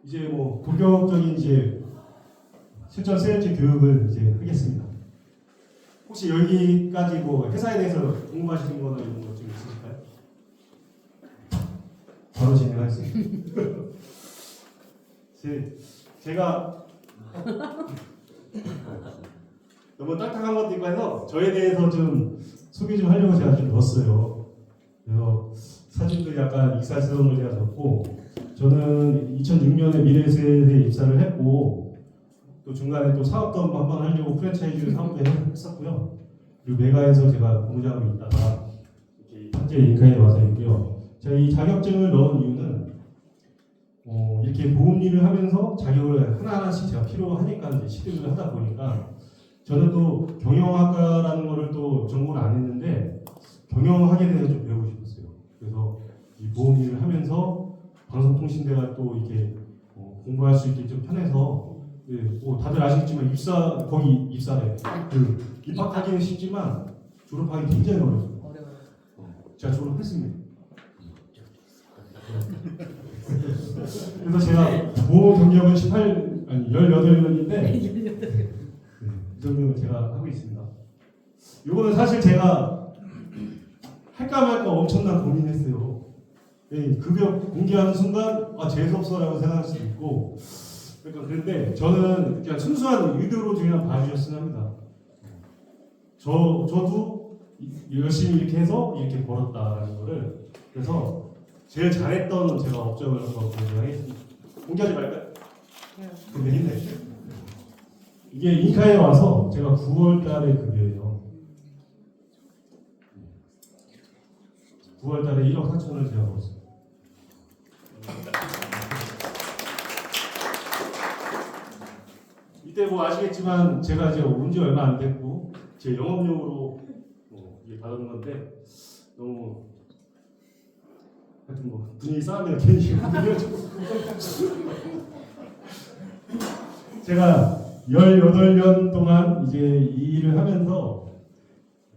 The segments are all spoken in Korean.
이제 뭐 본격적인 이제 실전 세일즈 교육을 이제 하겠습니다. 혹시 여기까지 뭐 회사에 대해서 궁금하신 거나 이런 것 좀 있으실까요? 바로 진행하겠습니다. 제가 너무 딱딱한 것도 있고 해서 저에 대해서 좀 소개 좀 하려고 제가 좀 넣었어요. 그래서 사진도 약간 익살스러운 걸 제가 넣었고, 저는 2006년에 미래에셋에 입사를 했고, 또 중간에 또 사업도 한번 하려고 프랜차이즈 사업도 했었고요. 그리고 메가에서 제가 본부장으로 있다가 이렇게 현재 인카에 와서 있고요. 제가 이 자격증을 넣은 이유는 이렇게 보험 일을 하면서 자격을 하나하나씩 제가 필요하니까 이제 시도를 하다 보니까, 저는 또 경영학과라는 거를 또 전공을 안 했는데 경영학에 대해서 좀 배우고 싶었어요. 그래서 이 보험 일을 하면서 방송통신대가 또 이렇게 공부할 수 있게 좀 편해서, 뭐 다들 아시겠지만 거기 입사래. 입학하기는 쉽지만 졸업하기 굉장히 어려워요. 제가 졸업했습니다. 그래서 제가 보험 경력은 18년인데 이 정도는 제가 하고 있습니다. 이거는 사실 제가 할까 말까 엄청난 고민했어요. 급여 공개하는 순간 재수없어라고 생각할 수도 있고, 그러니까 그런데 저는 그냥 순수한 의도로 그냥 봐주셨으면 합니다. 저도 열심히 이렇게 해서 이렇게 벌었다라는 거를. 그래서 제일 잘했던 제가 업적을 한번 공개하겠습니다. 공개하지 말까요? 근데 힘내. 이게 인카에 와서 제가 9월 달에 급여예요. 9월 달에 1억 4천을 제가 벌었어요. 이때 뭐 아시겠지만 제가 이제 온 지 얼마 안 됐고 제 영업용으로 이게 받은 건데, 너무 하여튼 뭐 분위기 싸우면 괜히 제가 18년 동안 이제 이 일을 하면서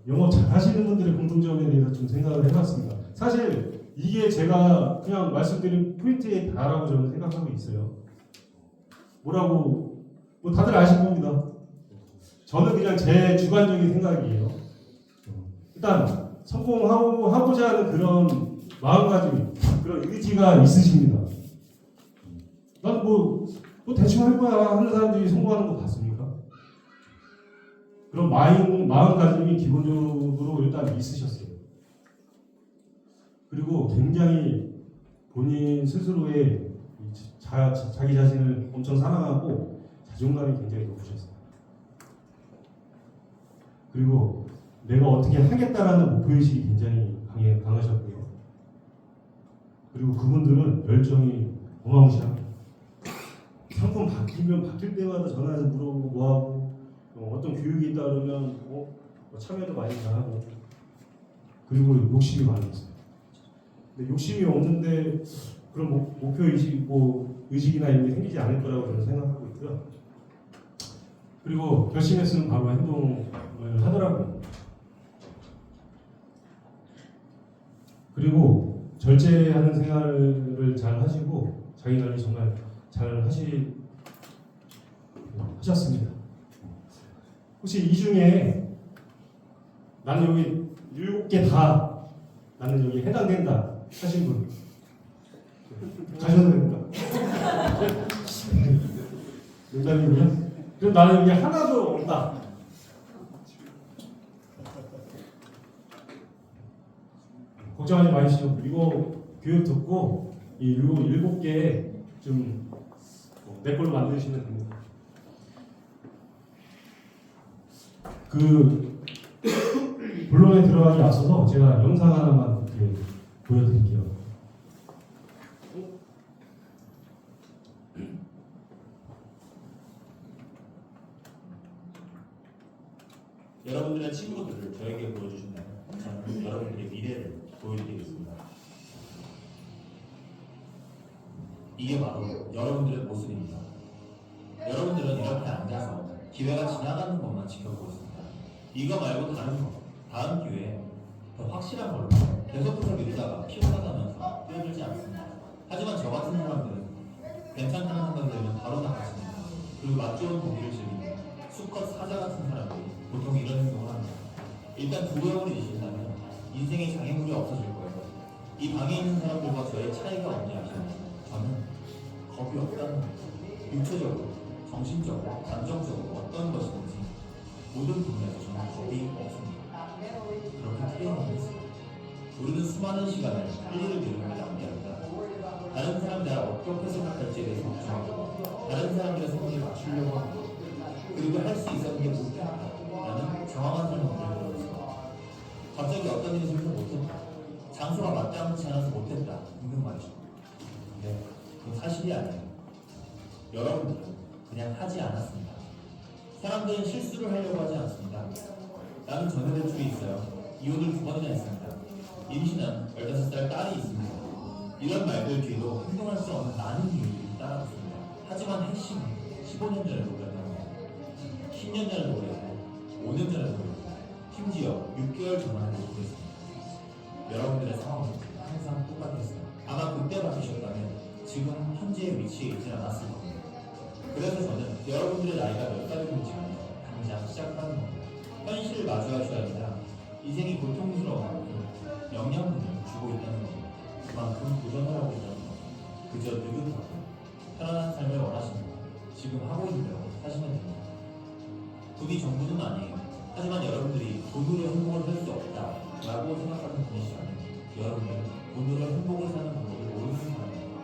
영업 잘 하시는 분들의 공통점에 대해서 좀 생각을 해봤습니다. 사실 이게 제가 그냥 말씀드린 포인트에 다라고 저는 생각하고 있어요. 뭐라고 뭐 다들 아실 겁니다. 저는 그냥 제 주관적인 생각이에요. 일단 성공하고자 하는 그런 마음가짐, 그런 의지가 있으십니다. 난 뭐 대충 할 거야 하는 사람들이 성공하는 거 봤습니까? 그런 마음가짐이 기본적으로 일단 있으셨어요. 그리고 굉장히 본인 스스로의 자기 자신을 엄청 사랑하고 자존감이 굉장히 높으셨어요. 그리고 내가 어떻게 하겠다라는 목표의식이 굉장히 강하셨고요. 그리고 그분들은 열정이 어마무시합니다. 상품 바뀔 때마다 전화해서 물어보고 뭐하고, 어떤 교육이 있다 그러면 참여도 많이 잘하고, 그리고 욕심이 많았어요. 근데 욕심이 없는데 그런 목표의식, 의식이나 이런 게 생기지 않을 거라고 저는 생각하고 있고요. 그리고 결심했으면 바로 행동을 하더라고요. 그리고 절제하는 생활을 잘 하시고 자기 관리 정말 잘 하셨습니다. 혹시 이 중에 나는 여기 7개 다 나는 여기 해당된다 하신 분 가셔도 됩니다. 농담이고요. 그럼 나는 여기 하나도 없다. 걱정하지 마시죠. 이거 교육 듣고 이 7개 좀 내 걸로 만드시면 됩니다. 본론에 들어가기 앞서서 제가 영상 하나만 이렇게 보여드릴게요. 여러분들의 친구들을 저에게 보여주신다면 저는 여러분들의 미래를 보여드리겠습니다. 이게 바로 여러분들의 모습입니다. 여러분들은 이렇게 앉아서 기회가 지나가는 것만 지켜보고 있습니다. 이거 말고 다른 기회에 더 확실한 걸로 계속해서 밀다가 피곤하다면서 뛰어들지 않습니다. 하지만 저 같은 사람들은 괜찮다는 생각이 들면 바로 나가십니다. 그리고 맛 좋은 고기를 즐기는 수컷 사자 같은 사람들이 보통 이런 행동을 합니다. 일단 두려움을 잊으신다면 인생의 장애물이 없어질 거예요. 이 방에 있는 사람들과 저의 차이가 없냐 하시면 저는 겁이 없다는 거예요. 육체적으로, 정신적으로, 감정적으로 어떤 것이든지 모든 분야에서 저는 겁이 없습니다. 그렇게 트레이닝했습니다. 우리는 수많은 시간을 할 일을 배우는 데 낭비합니다. 다른 사람이 나를 어떻게 생각할지에 대해서 걱정하고 다른 사람들의 생각에 맞추려고 합니다. 그리고 할 수 있었는데 못했다 라는 장황한 삶을 보내버렸습니다. 갑자기 어떤 일이 생겨서 못했다, 장소가 마땅치 않아서 못했다 등등 말이죠. 네, 그건 사실이 아니에요. 여러분들은 그냥 하지 않았습니다. 사람들은 실수를 하려고 하지 않습니다. 나는 전세대출이 있어요. 이혼을 2번이나 했습니다. 임신한 15살 딸이 있습니다. 이런 말들 뒤에도 행동할 수 없는 많은 이유들이 따라붙습니다. 하지만 핵심은 15년 전에 노래했던 겁니다. 10년 전에 노래했고 5년 전에 노래했고 심지어 6개월 전만 해도 노래했습니다. 여러분들의 상황은 항상 똑같았어요. 아마 그때 바뀌셨다면 지금 현재의 위치에 있지 않았을 겁니다. 그래서 저는 여러분들의 나이가 몇 살이든지 간에 당장 시작하는 겁니다. 현실을 마주하셔야 합니다. 인생이 고통스러운 만큼 영양분을 주고 있다는 겁니다. 그만큼 도전하라고 있다는 겁니다. 그저 느긋하고 편안한 삶을 원하십니다. 지금 하고 있는 대로 사시면 됩니다. 돈이 전부는 아니에요. 하지만 여러분들이 돈으로 행복을 살 수 없다 라고 생각하는 분이시라면 여러분들은 돈으로 행복을 사는 방법을 모르는 사람입니다.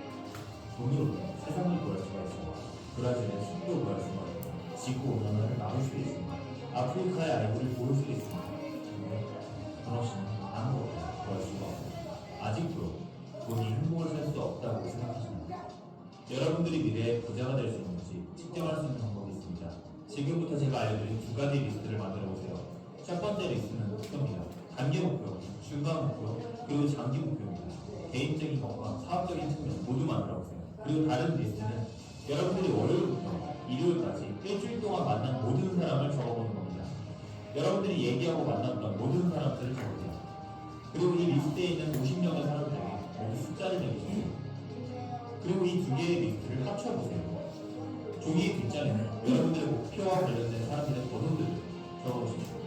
돈으로 세상을 구할 수가 있습니다. 브라질의 숲도 구할 수가 있고 지구 온난화를 막을 수 있습니다. 아프리카의 아이들을 도울 수 있습니다. 근데 돈 없이는 아무것도 구할 수가 없습니다. 아직도 돈이 행복을 살 수 없다고 생각하십니다. 여러분들이 미래에 부자가 될 수 있는지 측정할 수 있는 방법이 있습니다. 지금부터 제가 알려드린 2가지 리스트를 만들어 보세요. 첫 번째 리스트는 목표입니다. 단기 목표, 중간 목표, 그리고 장기 목표입니다. 개인적인 것과 사업적인 측면 모두 만들어 보세요. 그리고 다른 리스트는 여러분들이 월요일부터 일요일까지 일주일 동안 만난 모든 사람을 적어보는 겁니다. 여러분들이 얘기하고 만났던 모든 사람들을 적으세요. 그리고 이 리스트에 있는 50명의 사람들에게 모두 숫자를 내주세요. 그리고 이 2개의 리스트를 합쳐보세요. 종이의 뒷장에는 여러분들의 목표와 관련된 사람들의 번호들을 적어보십시오.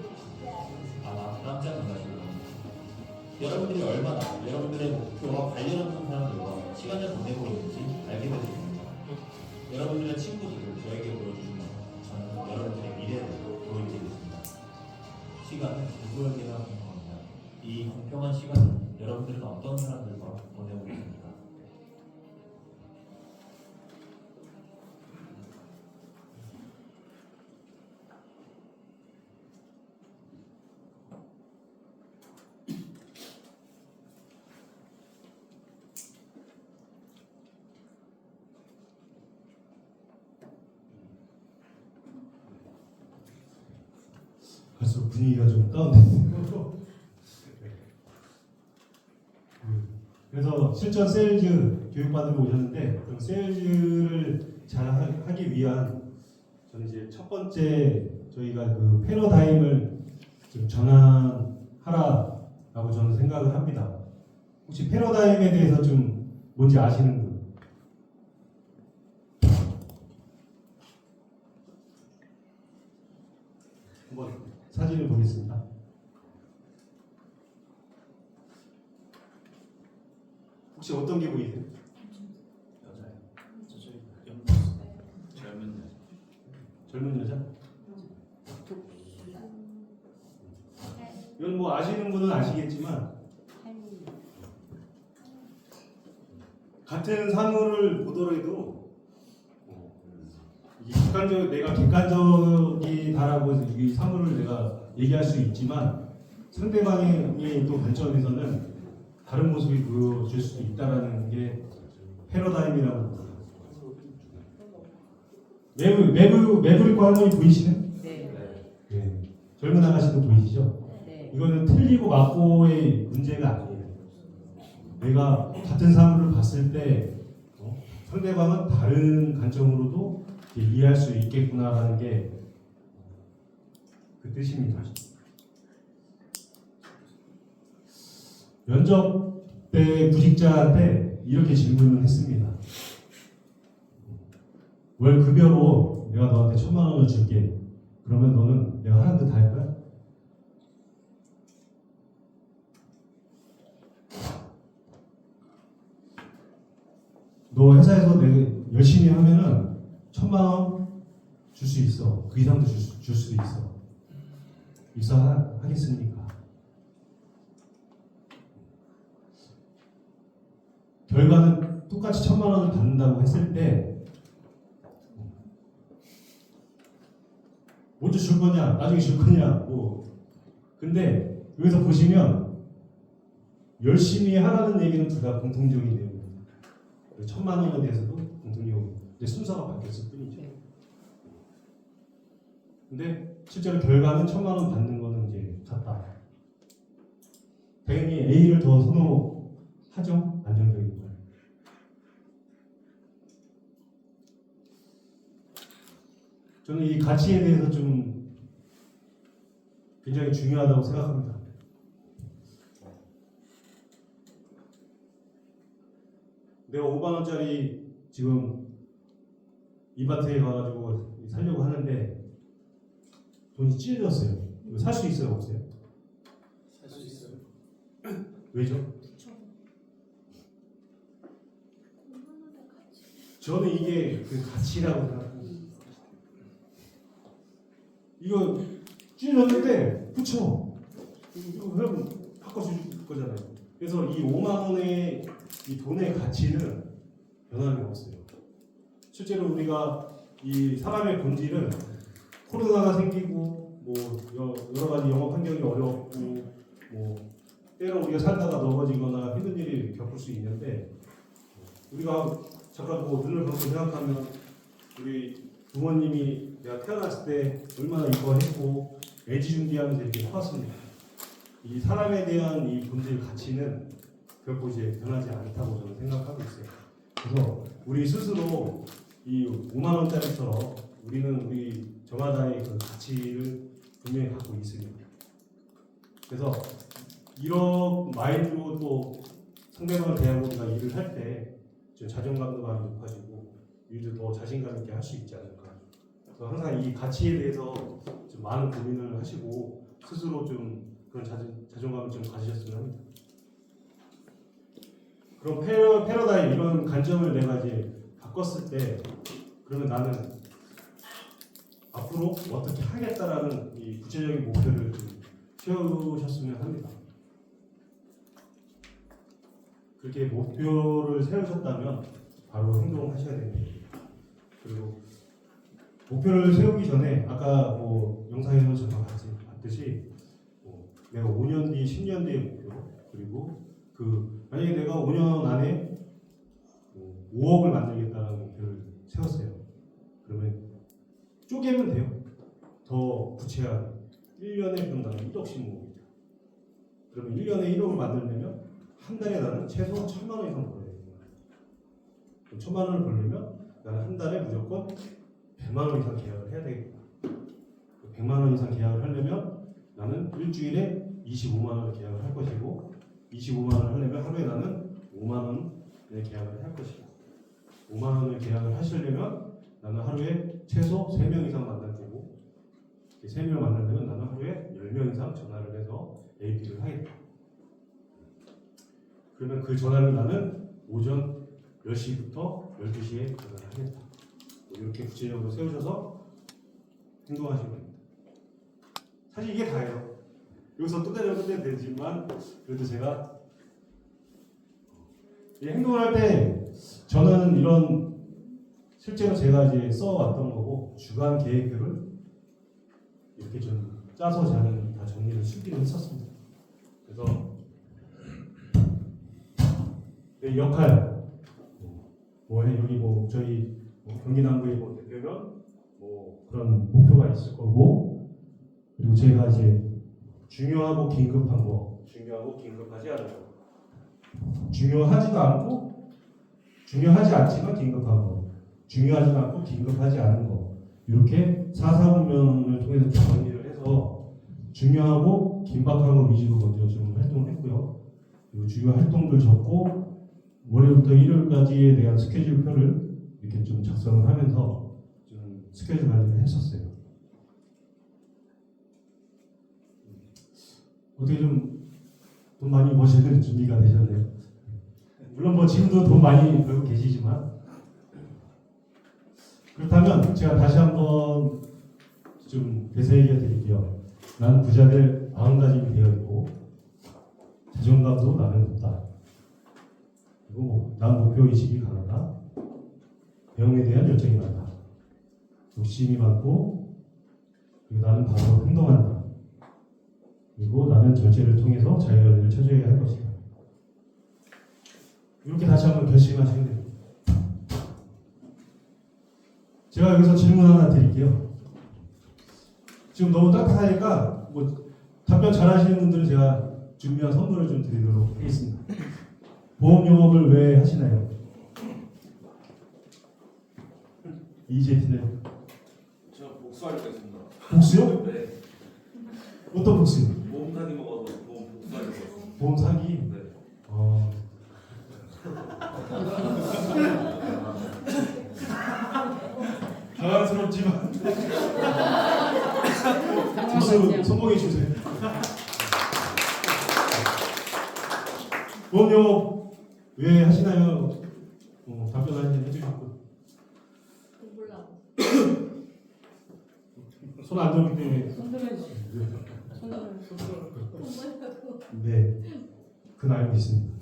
아마 깜짝 놀라실 겁니다. 여러분들이 얼마나 여러분들의 목표와 관련 없는 사람들과 시간을 보내고 있는지 알게 될 수 있습니다. 여러분들의 친구들을 저에게 보여주시면 저는 여러분들의 미래를 보여드리겠습니다. 시간은 누구에게나 공평합니다. 이 공평한 시간을 여러분들은 어떤 사람들과 보내고 계십니까? 갈수록 분위기가 좀 다운됐네요. 그래서 실전 세일즈 교육받으러 오셨는데 그 세일즈를 잘 하기 위한 저는 이제 첫 번째 저희가 그 패러다임을 좀 전환하라라고 저는 생각을 합니다. 혹시 패러다임에 대해서 좀 뭔지 아시는 분? 한번 사진을 보겠습니다. 혹시 어떤 게 보이세요? 여자예요. 저쪽에 젊은 여자. 젊은 여자? 이건 뭐 아시는 분은 아시겠지만 같은 사물을 보더라도 이게 내가 객관적이다라고 해서 이 사물을 내가 얘기할 수 있지만 상대방의 또 관점에서는 다른 모습이 보여질 수도 있다라는 게 패러다임이라고 합니다. 매부리과 할머니 보이시는? 네. 네. 젊은 아가씨도 보이시죠? 네. 이거는 틀리고 맞고의 문제가 아니에요. 내가 같은 사물을 봤을 때 상대방은 다른 관점으로도 이해할 수 있겠구나라는 게 그 뜻입니다. 면접 때 구직자한테 이렇게 질문을 했습니다. 월 급여로 내가 너한테 1,000만 원을 줄게. 그러면 너는 내가 하는 듯 할 거야? 너 회사에서 내가 열심히 하면은 1,000만 원 줄 수 있어. 그 이상도 줄 수도 있어. 입사하겠습니까? 결과는 똑같이 1,000만 원을 받는다고 했을 때 먼저 줄 거냐, 나중에 줄 거냐, 뭐. 근데 여기서 보시면 열심히 하라는 얘기는 둘 다 공통적인 내용입니다. 1,000만 원에 대해서도 공통적이고, 근데 순서가 바뀌었을 뿐이죠. 근데 실제로 결과는 1,000만 원 받는 거는 이제 같다. 당연히 A를 더 선호하죠, 안정적인 걸. 저는 이 가치에 대해서 좀 굉장히 중요하다고 생각합니다. 내가 5만 원짜리 지금 이마트에 가가지고 살려고 하는데 돈이 찢어졌어요. 이거 살 수 있어요, 없어요? 살 수 있어요. 왜죠? 그쵸. 저는 이게 그 가치라고 생각합니다. 이거 찢어졌는데 붙여. 이거 그럼 바꿔줄 거잖아요. 그래서 이 5만 원의 이 돈의 가치는 변함이 없어요. 실제로 우리가 이 사람의 본질은 코로나가 생기고 뭐 여러 가지 영업 환경이 어렵고 뭐 때로 우리가 살다가 넘어지거나 힘든 일이 겪을 수 있는데 우리가 잠깐 뭐 눈을 감고 생각하면 우리 부모님이 내가 태어났을 때 얼마나 이뻐했고 애지중지하면서 이렇게 커왔습니다. 이 사람에 대한 이 본질 가치는 결코 이제 변하지 않다고 저는 생각하고 있어요. 그래서 우리 스스로 이 5만 원짜리처럼 우리는 우리 저마다의 그 가치를 분명히 갖고 있습니다. 그래서 이런 마인드로 또 상대방을 대하고 우리가 일을 할 때 자존감도 많이 높아지고 일도 더 자신감 있게 할 수 있지 않을까. 그래서 항상 이 가치에 대해서 좀 많은 고민을 하시고 스스로 좀 그런 자존감을 좀 가지셨으면 합니다. 그럼 패러다임 이런 관점을 내가 이제 바꿨을 때 그러면 나는 앞으로 어떻게 하겠다라는 이 구체적인 목표를 좀 세우셨으면 합니다. 그렇게 목표를 세우셨다면 바로 행동하셔야 됩니다. 그리고 목표를 세우기 전에 아까 뭐 영상에서 잠깐 봤듯이 뭐 내가 5년 뒤, 10년 뒤의 목표 그리고 그 만약에 내가 5년 안에 5억을 만들겠다는 목표를 세웠어요. 그러면 쪼개면 돼요. 더 구체화하게 1년에 그럼 나는 1억씩 모으겠다. 그러면 1년에 1억을 만들려면 한 달에 나는 최소 1,000만 원 이상 벌어야 되는 거예요. 그럼 1,000만 원을 벌려면 나는 한 달에 무조건 100만 원 이상 계약을 해야 되겠다. 100만 원 이상 계약을 하려면 나는 일주일에 25만 원을 계약을 할 것이고 25만 원을 하려면 하루에 나는 5만 원의 계약을 할 것이고 5만 원을 계약을 하시려면 나는 하루에 최소 3명 이상 만날 거고 3명 만나려면 나는 하루에 10명 이상 전화를 해서 AP를 하겠다. 그러면 그 전화를 나는 오전 10시부터 12시에 전화를 하겠다. 이렇게 구체적으로 세우셔서 행동하시면 됩니다. 사실 이게 다예요. 여기서 또 때려 되지만 그래도 제가 이 행동을 할 때 저는 이런 실제로 제가 이제 써왔던 거고 주간 계획표를 이렇게 좀 짜서 저는 다 정리를 쓰기는 했었습니다. 그래서 내 역할 뭐 여기 뭐 저희 경기남부의 뭐 대표면 뭐 그런 목표가 있을 거고 그리고 제가 이제 중요하고 긴급한 거, 중요하고 긴급하지 않은 거, 중요하지도 않고 중요하지 않지만 긴급한 거, 중요하지도 않고 긴급하지 않은 거 이렇게 4사분면을 통해서 정리를 해서 중요하고 긴박한 거 위주로 먼저 좀 활동을 했고요. 그리고 주요 활동들 적고 월요일부터 일요일까지에 대한 스케줄표를 이렇게 좀 작성을 하면서 좀 스케줄 관리를 했었어요. 어떻게 좀 돈 많이 버시는 준비가 되셨네요. 물론 뭐 지금도 돈 많이 벌고 계시지만 그렇다면 제가 다시 한번 좀 되새겨 드릴게요. 난 부자를 40가지 되어 있고 자존감도 나는 높다. 그리고 난 목표 의식이 강하다. 배움에 대한 열정이 많다. 욕심이 많고 그리고 나는 바로 행동한다. 그리고 나는 절제를 통해서 자유를 찾아야 할 것이다. 이렇게 다시 한번 결심하시면 됩니다. 제가 여기서 질문 하나 드릴게요. 지금 너무 딱딱하니까 뭐 답변 잘하시는 분들은 제가 준비한 선물을 좀 드리도록 하겠습니다. 보험 영업을 왜 하시나요? 이제트는 저 복수하려고 했습니다. 복수요? 네. 어떤 복수요? 보험 사기 먹어서 보험 복수하려고 했습니다. 보험 사기? 네. 당황스럽지만 박수 성공해 주세요. 보험 영업 왜 하시나요? 답변 해주셨고 몰라고. 손 안 들기 때문에 네, 그건 알고 있습니다.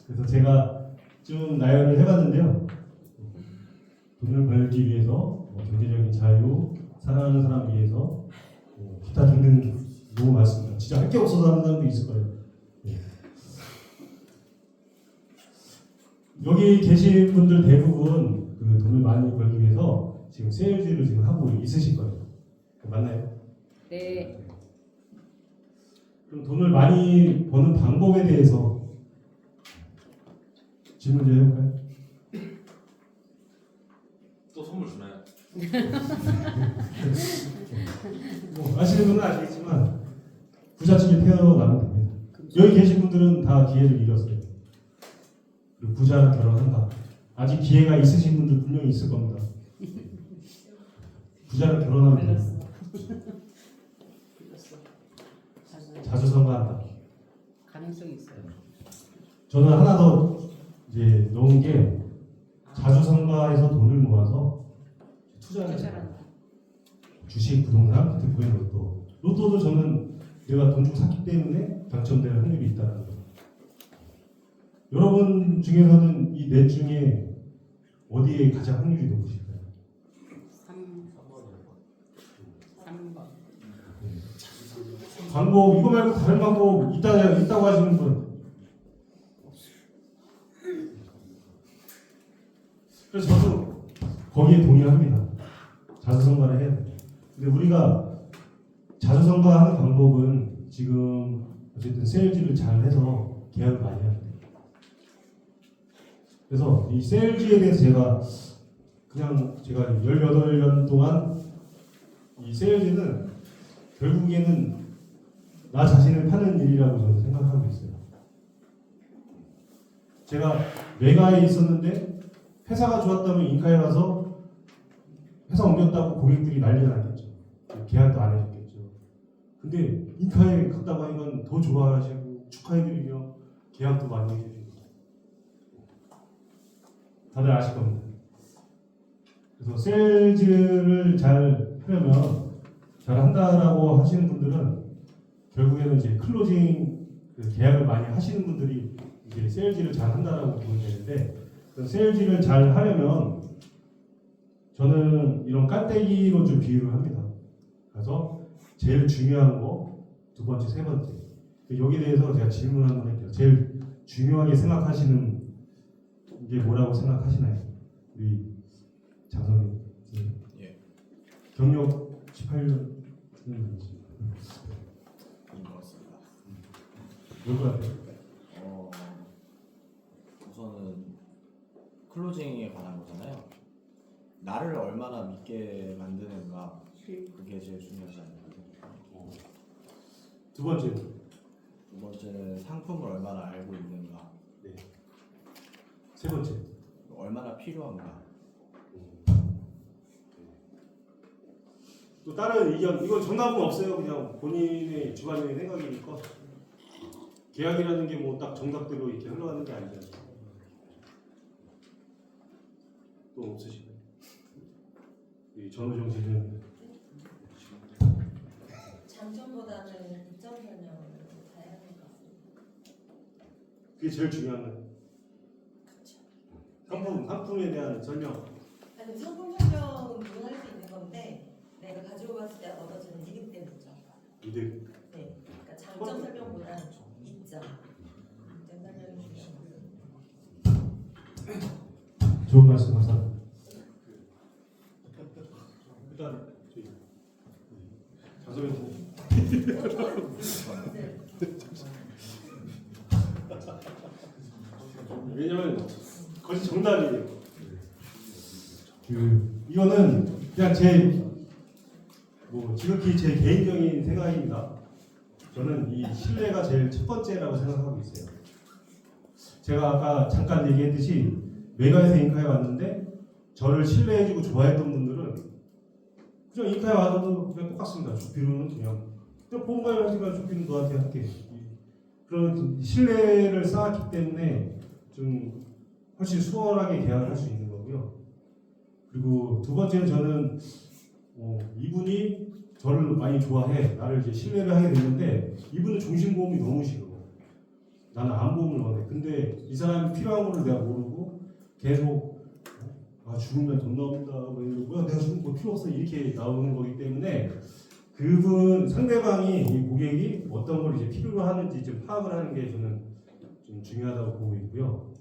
그래서 제가 좀 나열을 해봤는데요. 돈을 벌기 위해서 경제적인 자유, 사랑하는 사람 위해서 기타 등등 너무 많습니다. 진짜 할 게 없어서 하는 사람도 있을 거예요. 네. 여기 계신 분들 대부분 그 돈을 많이 벌기 위해서 지금 세일즈를 지금 하고 있으실 거예요. 맞나요? 네. 그럼 돈을 많이 버는 방법에 대해서 질문 좀 해볼까요? 또 선물 주나요? 뭐 아시는 분은 아시겠지만 부잣집이 태어나면 됩니다. 여기 계신 분들은 다 기회를 잃었어요. 그리고 부자랑 결혼한다. 아직 기회가 있으신 분들 분명히 있을 겁니다. 부자랑 결혼하면 됩니다. 자주 선거한다. 가능성이 있어요. 저는 하나 더 이제 넣은 게 자주 선거해서 돈을 모아서 투자를 해요. 잘한다. 주식, 부동산, 비트코인, 로또. 로또도 저는 내가 돈 주고 샀기 때문에 당첨될 확률이 있다는 거. 여러분 중에서는 이 넷 중에 어디에 가장 확률이 높으실까요? 3번. 방법 이거 말고 다른 방법 있다고 하시는 분. 그래서 저도 거기에 동의합니다. 자수성가를 해야 돼요. 근데 우리가 자수성가하는 방법은 지금 어쨌든 세일즈를 잘 해서 계약을 많이 해야 돼요. 그래서 이 세일즈에 대해서 제가 18년 동안 이 세일즈는 결국에는 나 자신을 파는 일이라고 저는 생각하고 있어요. 제가 외가에 있었는데 회사가 좋았다면 인카에 가서 회사 옮겼다고 고객들이 난리가 났겠죠. 계약도 안 해줬겠죠. 근데 인카에 갔다고 하니까 더 좋아하시고 축하해드리며 계약도 많이 해주시고 다들 아실 겁니다. 그래서 세일즈를 잘 하려면 잘 한다라고 하시는 분들은 결국에는 이제 클로징 그 계약을 많이 하시는 분들이 이제 세일즈를 잘 한다라고 보면 되는데 그 세일즈를 잘 하려면 저는 이런 깔때기로 좀 비유를 합니다. 그래서 제일 중요한 거 두 번째, 세 번째 여기에 대해서 제가 질문 한번 할게요. 제일 중요하게 생각하시는 게 뭐라고 생각하시나요? 우리 장선민 예. 경력 18년 분이시죠. 것 같습니다. 뭘 것 같아요? 우선은 클로징에 관한 거잖아요. 나를 얼마나 믿게 만드는가 그게 제일 중요하지 않을까. 두 번째 두 번째는 상품을 얼마나 알고 있는가, 세 번째 얼마나 필요한가. 또 다른 의견, 이건 정답은 없어요. 그냥 본인의 주관적인 생각이니까. 계약이라는 게 뭐 딱 정답대로 이렇게 흘러가는 게 아니잖아요. 또 없으시나요? 이 전우정 씨는 장점보다는 이점 설명을 잘 해야 될 것 같습니다. 그게 제일 중요한 거예요. 상품에 대한 설명. 아니 상품 설명은 누구나 할 수 있는 건데 내가 가지고 갔을 때 얻어지는 이득 때문이죠. 이득. 네, 그러니까 장점 설명보다는 이점. 이점 설명이 중요합니다. 좋은 말씀 감사합니다. 일단 저희 장소연 왜냐면 거의 정답이에요. 이거는 그냥 지극히 제 개인적인 생각입니다. 저는 이 신뢰가 제일 첫 번째라고 생각하고 있어요. 제가 아까 잠깐 얘기했듯이 메가에서 인카에 왔는데 저를 신뢰해주고 좋아했던 분들은 그냥 인카에 와도 그냥 똑같습니다. 주피로는 그냥 본가에 왔으니까 주피는 너한테 할게. 그런 신뢰를 쌓았기 때문에 좀 훨씬 수월하게 계약을 할 수 있는 거고요. 그리고 두 번째는 저는 이분이 저를 많이 좋아해. 나를 이제 신뢰를 하게 됐는데 이분은 종신보험이 너무 싫어. 나는 암보험을 원해. 근데 이 사람이 필요한 거를 내가 모르고 계속 죽으면 돈 나온다. 뭐야 내가 죽으면 뭐 필요 없어. 이렇게 나오는 거기 때문에 그분 상대방이 이 고객이 어떤 걸 이제 필요로 하는지 좀 파악을 하는 게 저는 좀 중요하다고 보고 있고요.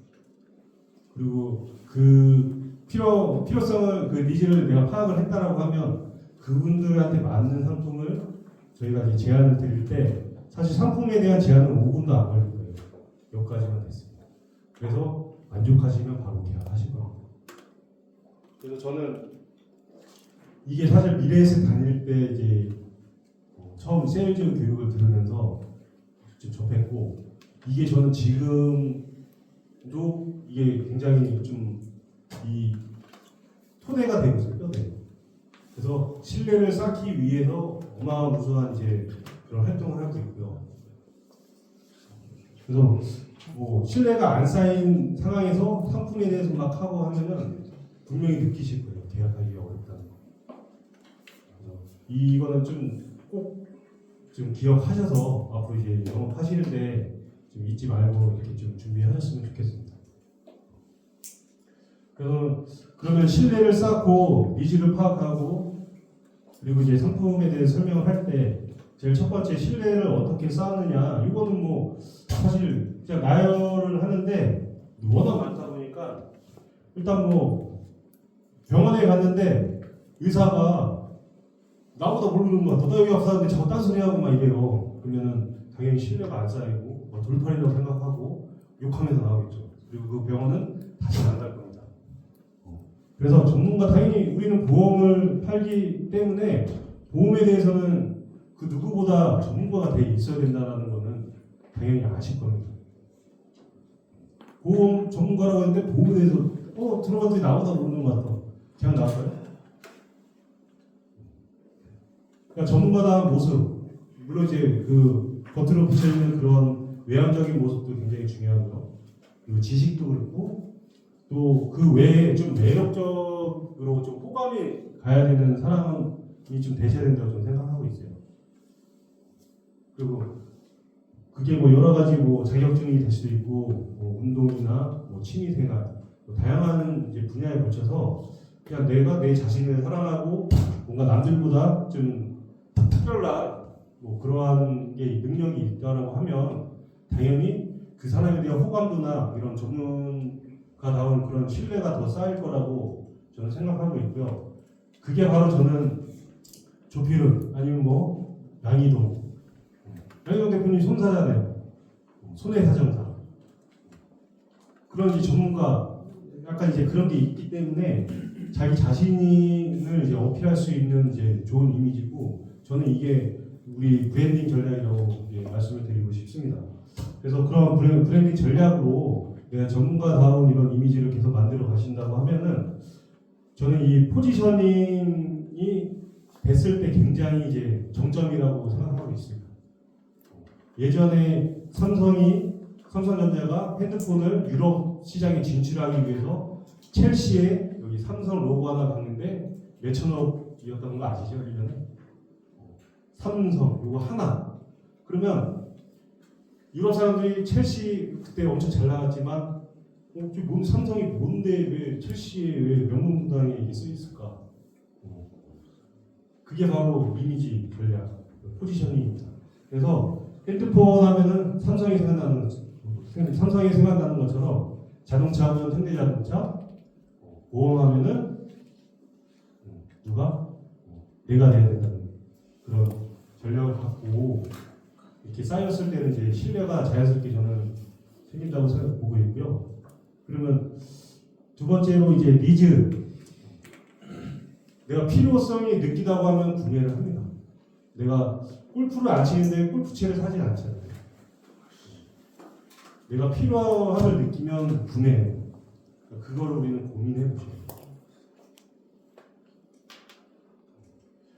그리고 그 필요성을 그 니즈를 내가 파악을 했다라고 하면 그분들한테 맞는 상품을 저희가 이제 제안을 드릴 때 사실 상품에 대한 제안은 5분도 안 걸릴 거예요. 여기까지만 됐습니다. 그래서 만족하시면 바로 계약하시고요. 그래서 저는 이게 사실 미래에셋 다닐 때 이제 처음 세일즈 교육을 들으면서 좀 접했고 이게 저는 지금도 이게 굉장히 좀 이 토대가 되고 있어요. 뼈대. 그래서 신뢰를 쌓기 위해서 어마무시한 이제 그런 활동을 하고 있고요. 그래서 뭐 신뢰가 안 쌓인 상황에서 상품에 대해서 막 하고 하면은 분명히 느끼실 거예요. 계약하기가 어렵다는 거. 그래서 이거는 좀 꼭 좀 기억하셔서 앞으로 이제 영업하시는데 좀 잊지 말고 이렇게 좀 준비하셨으면 좋겠습니다. 그래서 그러면 신뢰를 쌓고 니즈를 파악하고 그리고 이제 상품에 대해서 설명을 할 때 제일 첫 번째 신뢰를 어떻게 쌓느냐 이거는 뭐 사실 그냥 나열을 하는데 워낙 많다 보니까 일단 뭐 병원에 갔는데 의사가 나보다 모르는 것 같아. 나 여기 아프다는데 자꾸 딴소리하고 막 이래요. 그러면은 당연히 신뢰가 안 쌓이고 돌팔이라고 생각하고 욕하면서 나오겠죠. 그리고 그 병원은 다시 안 갈 겁니다. 그래서 전문가 당연히 우리는 보험을 팔기 때문에 보험에 대해서는 그 누구보다 전문가가 돼 있어야 된다는 거는 당연히 아실 겁니다. 보험 전문가라고 했는데 보험에 대해서 들어갔더니 나보다 모르는 것 같아. 그냥 나갈까요? 그러니까 전문가다운 모습, 물론 이제 그 겉으로 비춰지는 그런 외향적인 모습도 굉장히 중요하고요. 그리고 지식도 그렇고 또 그 외에 좀 매력적으로 좀 호감이 가야 되는 사람이 좀 되셔야 된다고 저는 생각하고 있어요. 그리고 그게 뭐 여러 가지 뭐 자격증이 될 수도 있고 뭐 운동이나 뭐 취미생활 뭐 다양한 이제 분야에 걸쳐서 그냥 내가 내 자신을 사랑하고 뭔가 남들보다 좀 특별한 뭐 그러한 게 능력이 있다라고 하면 당연히 그 사람에 대한 호감도나 이런 전문가다운 그런 신뢰가 더 쌓일 거라고 저는 생각하고 있고요. 그게 바로 저는 조필은 아니면 뭐 양희동 대표님 손사잖아요. 손해사정사 그런 이제 전문가 약간 이제 그런 게 있기 때문에 자기 자신을 이제 어필할 수 있는 이제 좋은 이미지고 저는 이게 우리 브랜딩 전략이라고 이제 말씀을 드리고 싶습니다. 그래서 그런 브랜딩 전략으로 내가 전문가다운 이런 이미지를 계속 만들어 가신다고 하면은 저는 이 포지셔닝이 됐을 때 굉장히 이제 정점이라고 생각하고 있습니다. 예전에 삼성전자가 핸드폰을 유럽 시장에 진출하기 위해서 첼시에 여기 삼성 로고 하나 박는데 몇천억이었던 거 아시죠? 1년에? 삼성 요거 하나. 그러면 유럽 사람들이 첼시 그때 엄청 잘 나갔지만 뭔 삼성이 뭔데 왜 첼시에 왜 명문구단에 이게 써 있을까? 그게 바로 이미지 전략, 포지셔닝입니다. 그래서 핸드폰 하면은 삼성이 생각나는 것처럼 자동차 하면 현대자동차, 보험하면은 누가 내가 돼야 된다는 그런 전략을 갖고 이렇게 쌓였을 때는 이제 신뢰가 자연스럽게 저는 생긴다고 보고 있고요. 그러면 두 번째로 이제 니즈. 내가 필요성이 느끼다고 하면 구매를 합니다. 내가 골프를 안 치는데 골프채를 사진 않잖아요. 내가 필요함을 느끼면 구매해요. 그거를 우리는 고민해 보셔야 돼요.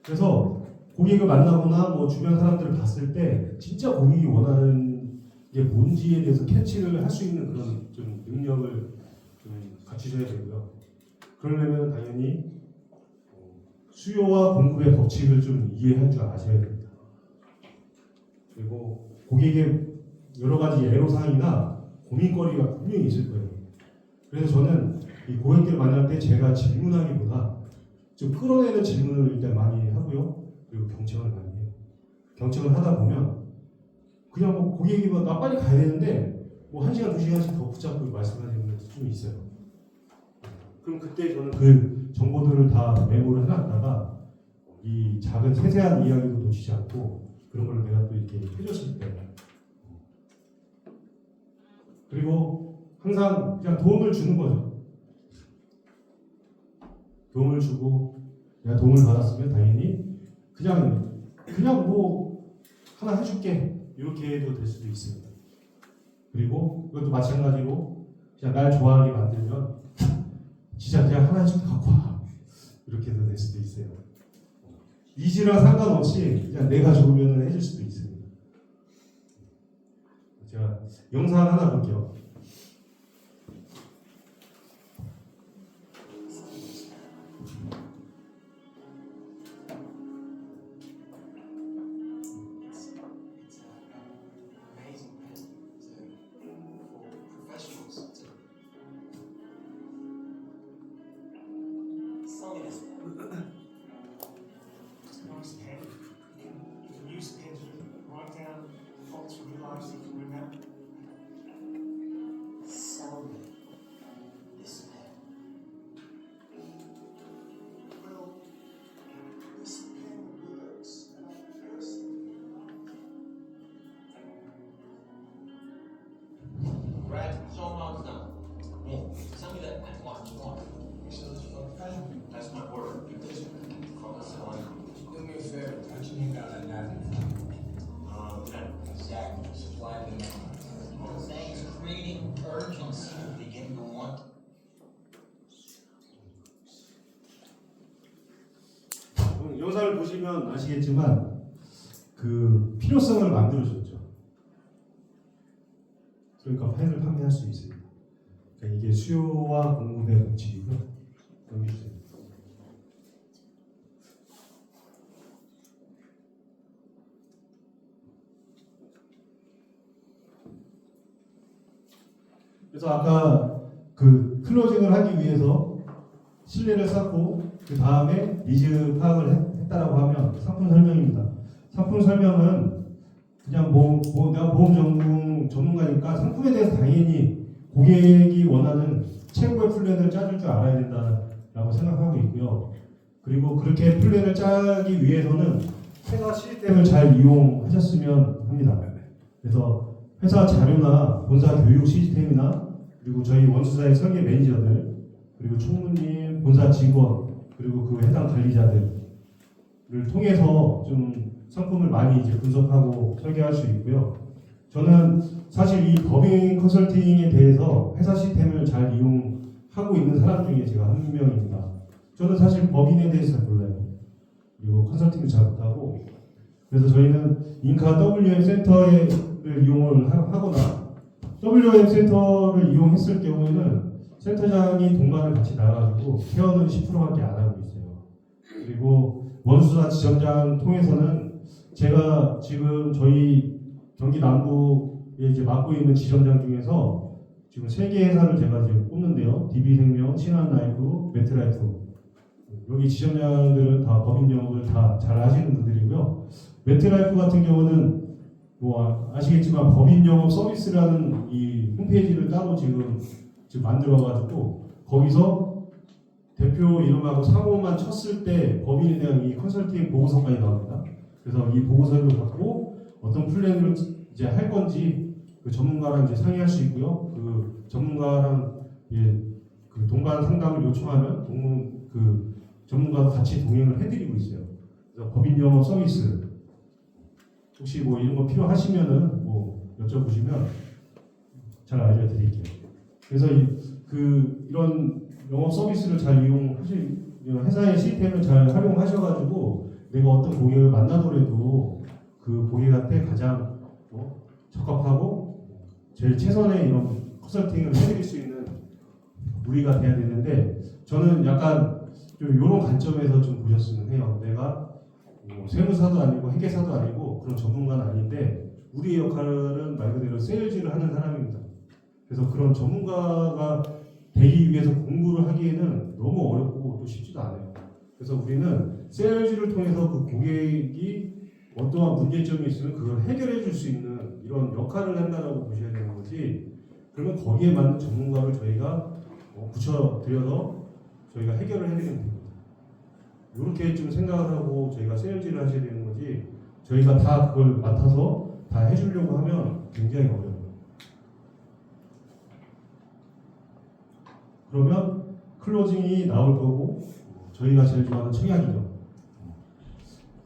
그래서 고객을 만나거나 뭐 주변 사람들을 봤을 때 진짜 고객이 원하는 게 뭔지에 대해서 캐치를 할 수 있는 그런 좀 능력을 좀 갖추셔야 되고요. 그러려면 당연히 수요와 공급의 법칙을 좀 이해할 줄 아셔야 됩니다. 그리고 고객의 여러 가지 애로사항이나 고민거리가 분명히 있을 거예요. 그래서 저는 이 고객들 만날 때 제가 질문하기보다 좀 끌어내는 질문을 일단 많이 하고요. 그리고 경청을 많이 해요. 경청을 하다 보면 그냥 뭐 고객이 나 빨리 가야 되는데 뭐 1시간, 2시간씩 더 붙잡고 말씀하시는 분들 좀 있어요. 그럼 그때 저는 그 정보들을 다 메모를 해놨다가 이 작은 세세한 이야기도 놓치지 않고 그런 걸 내가 또 이렇게 해줬을 때 그리고 항상 그냥 도움을 주는 거죠. 도움을 주고 내가 도움을 받았으면 당연히 그냥 뭐 하나 해줄게 이렇게 해도 될 수도 있습니다. 그리고 이것도 마찬가지로 그냥 날 좋아하게 만들면 진짜 그냥 하나 좀 갖고 와 이렇게도 될 수도 있어요. 니즈랑 상관없이 그냥 내가 좋으면 해줄 수도 있습니다. 제가 영상 하나 볼게요. That's my order. Do me a favor, why don't you hand out that napkin? Exactly. Supply and demand. Thanks, creating urgency to begin to want. 영상을 보시면 아시겠지만 그 필요성을 만들어줬죠. 그러니까 펜을 판매할 수 있습니다. 그러니까 이게 수요와 공급의 법칙이고요. 넘겨주세요. 그래서 아까 그 클로징을 하기 위해서 신뢰를 쌓고 그 다음에 니즈 파악을 했다라고 하면 상품 설명입니다. 상품 설명은 그냥 내가 보험 전문가니까 상품에 대해서 당연히 고객이 원하는 최고의 플랜을 짜줄 줄 알아야 된다라고 생각하고 있고요. 그리고 그렇게 플랜을 짜기 위해서는 회사 시스템을 잘 이용하셨으면 합니다. 그래서 회사 자료나 본사 교육 시스템이나 그리고 저희 원수사의 설계 매니저들 그리고 총무님, 본사 직원 그리고 그 해당 관리자들을 통해서 좀 상품을 많이 이제 분석하고 설계할 수 있고요. 저는 사실 이 법인 컨설팅에 대해서 회사 시스템을 잘 이용하고 있는 사람 중에 제가 한 명입니다. 저는 사실 법인에 대해서 잘 몰라요. 그리고 컨설팅도 잘 못하고 그래서 저희는 인카 WM 센터를 이용을 하거나 WM 센터를 이용했을 경우에는 센터장이 동반을 같이 나가지고 케어는 10%밖에 안 하고 있어요. 그리고 원수사 지점장 통해서는 제가 지금 저희 경기 남부에 이제 맡고 있는 지점장 중에서 지금 3개 회사를 제가 지금 꼽는데요. DB생명, 신한라이프, 매트라이프. 여기 지점장들은 다 법인 영업을 다 잘 하시는 분들이고요. 매트라이프 같은 경우는 뭐 아시겠지만 법인 영업 서비스라는 이 홈페이지를 따로 지금 만들어가지고 거기서 대표 이름하고 상호만 쳤을 때 법인에 대한 이 컨설팅 보고서까지 나옵니다. 그래서 이 보고서를 갖고 어떤 플랜을 이제 할 건지 그 전문가랑 이제 상의할 수 있고요. 그 전문가랑 그 동반 상담을 요청하면 그 전문가도 같이 동행을 해드리고 있어요. 그래서 법인 영업 서비스 혹시 뭐 이런 거 필요하시면은 뭐 여쭤보시면 잘 알려드릴게요. 그래서 이런 영업 서비스를 잘 회사의 시스템을 잘 활용하셔가지고 내가 어떤 고객을 만나더라도 그 고객한테 가장 적합하고 제일 최선의 이런 컨설팅을 해드릴 수 있는 우리가 돼야 되는데 저는 약간 좀 이런 관점에서 좀 보셨으면 해요. 내가 세무사도 아니고 회계사도 아니고 그런 전문가는 아닌데 우리의 역할은 말 그대로 세일즈를 하는 사람입니다. 그래서 그런 전문가가 되기 위해서 공부를 하기에는 너무 어렵고 또 쉽지도 않아요. 그래서 우리는 세일즈를 통해서 그 고객이 어떠한 문제점이 있으면 그걸 해결해 줄 수 있는 이런 역할을 한다라고 보셔야 되는 거지. 그러면 거기에 맞는 전문가를 저희가 붙여드려서 저희가 해결을 해드리면 됩니다. 이렇게 좀 생각을 하고 저희가 세일즈를 하셔야 되는 거지 저희가 다 그걸 맡아서 다 해주려고 하면 굉장히 어려워요. 그러면 클로징이 나올 거고 저희가 제일 좋아하는 청약이죠.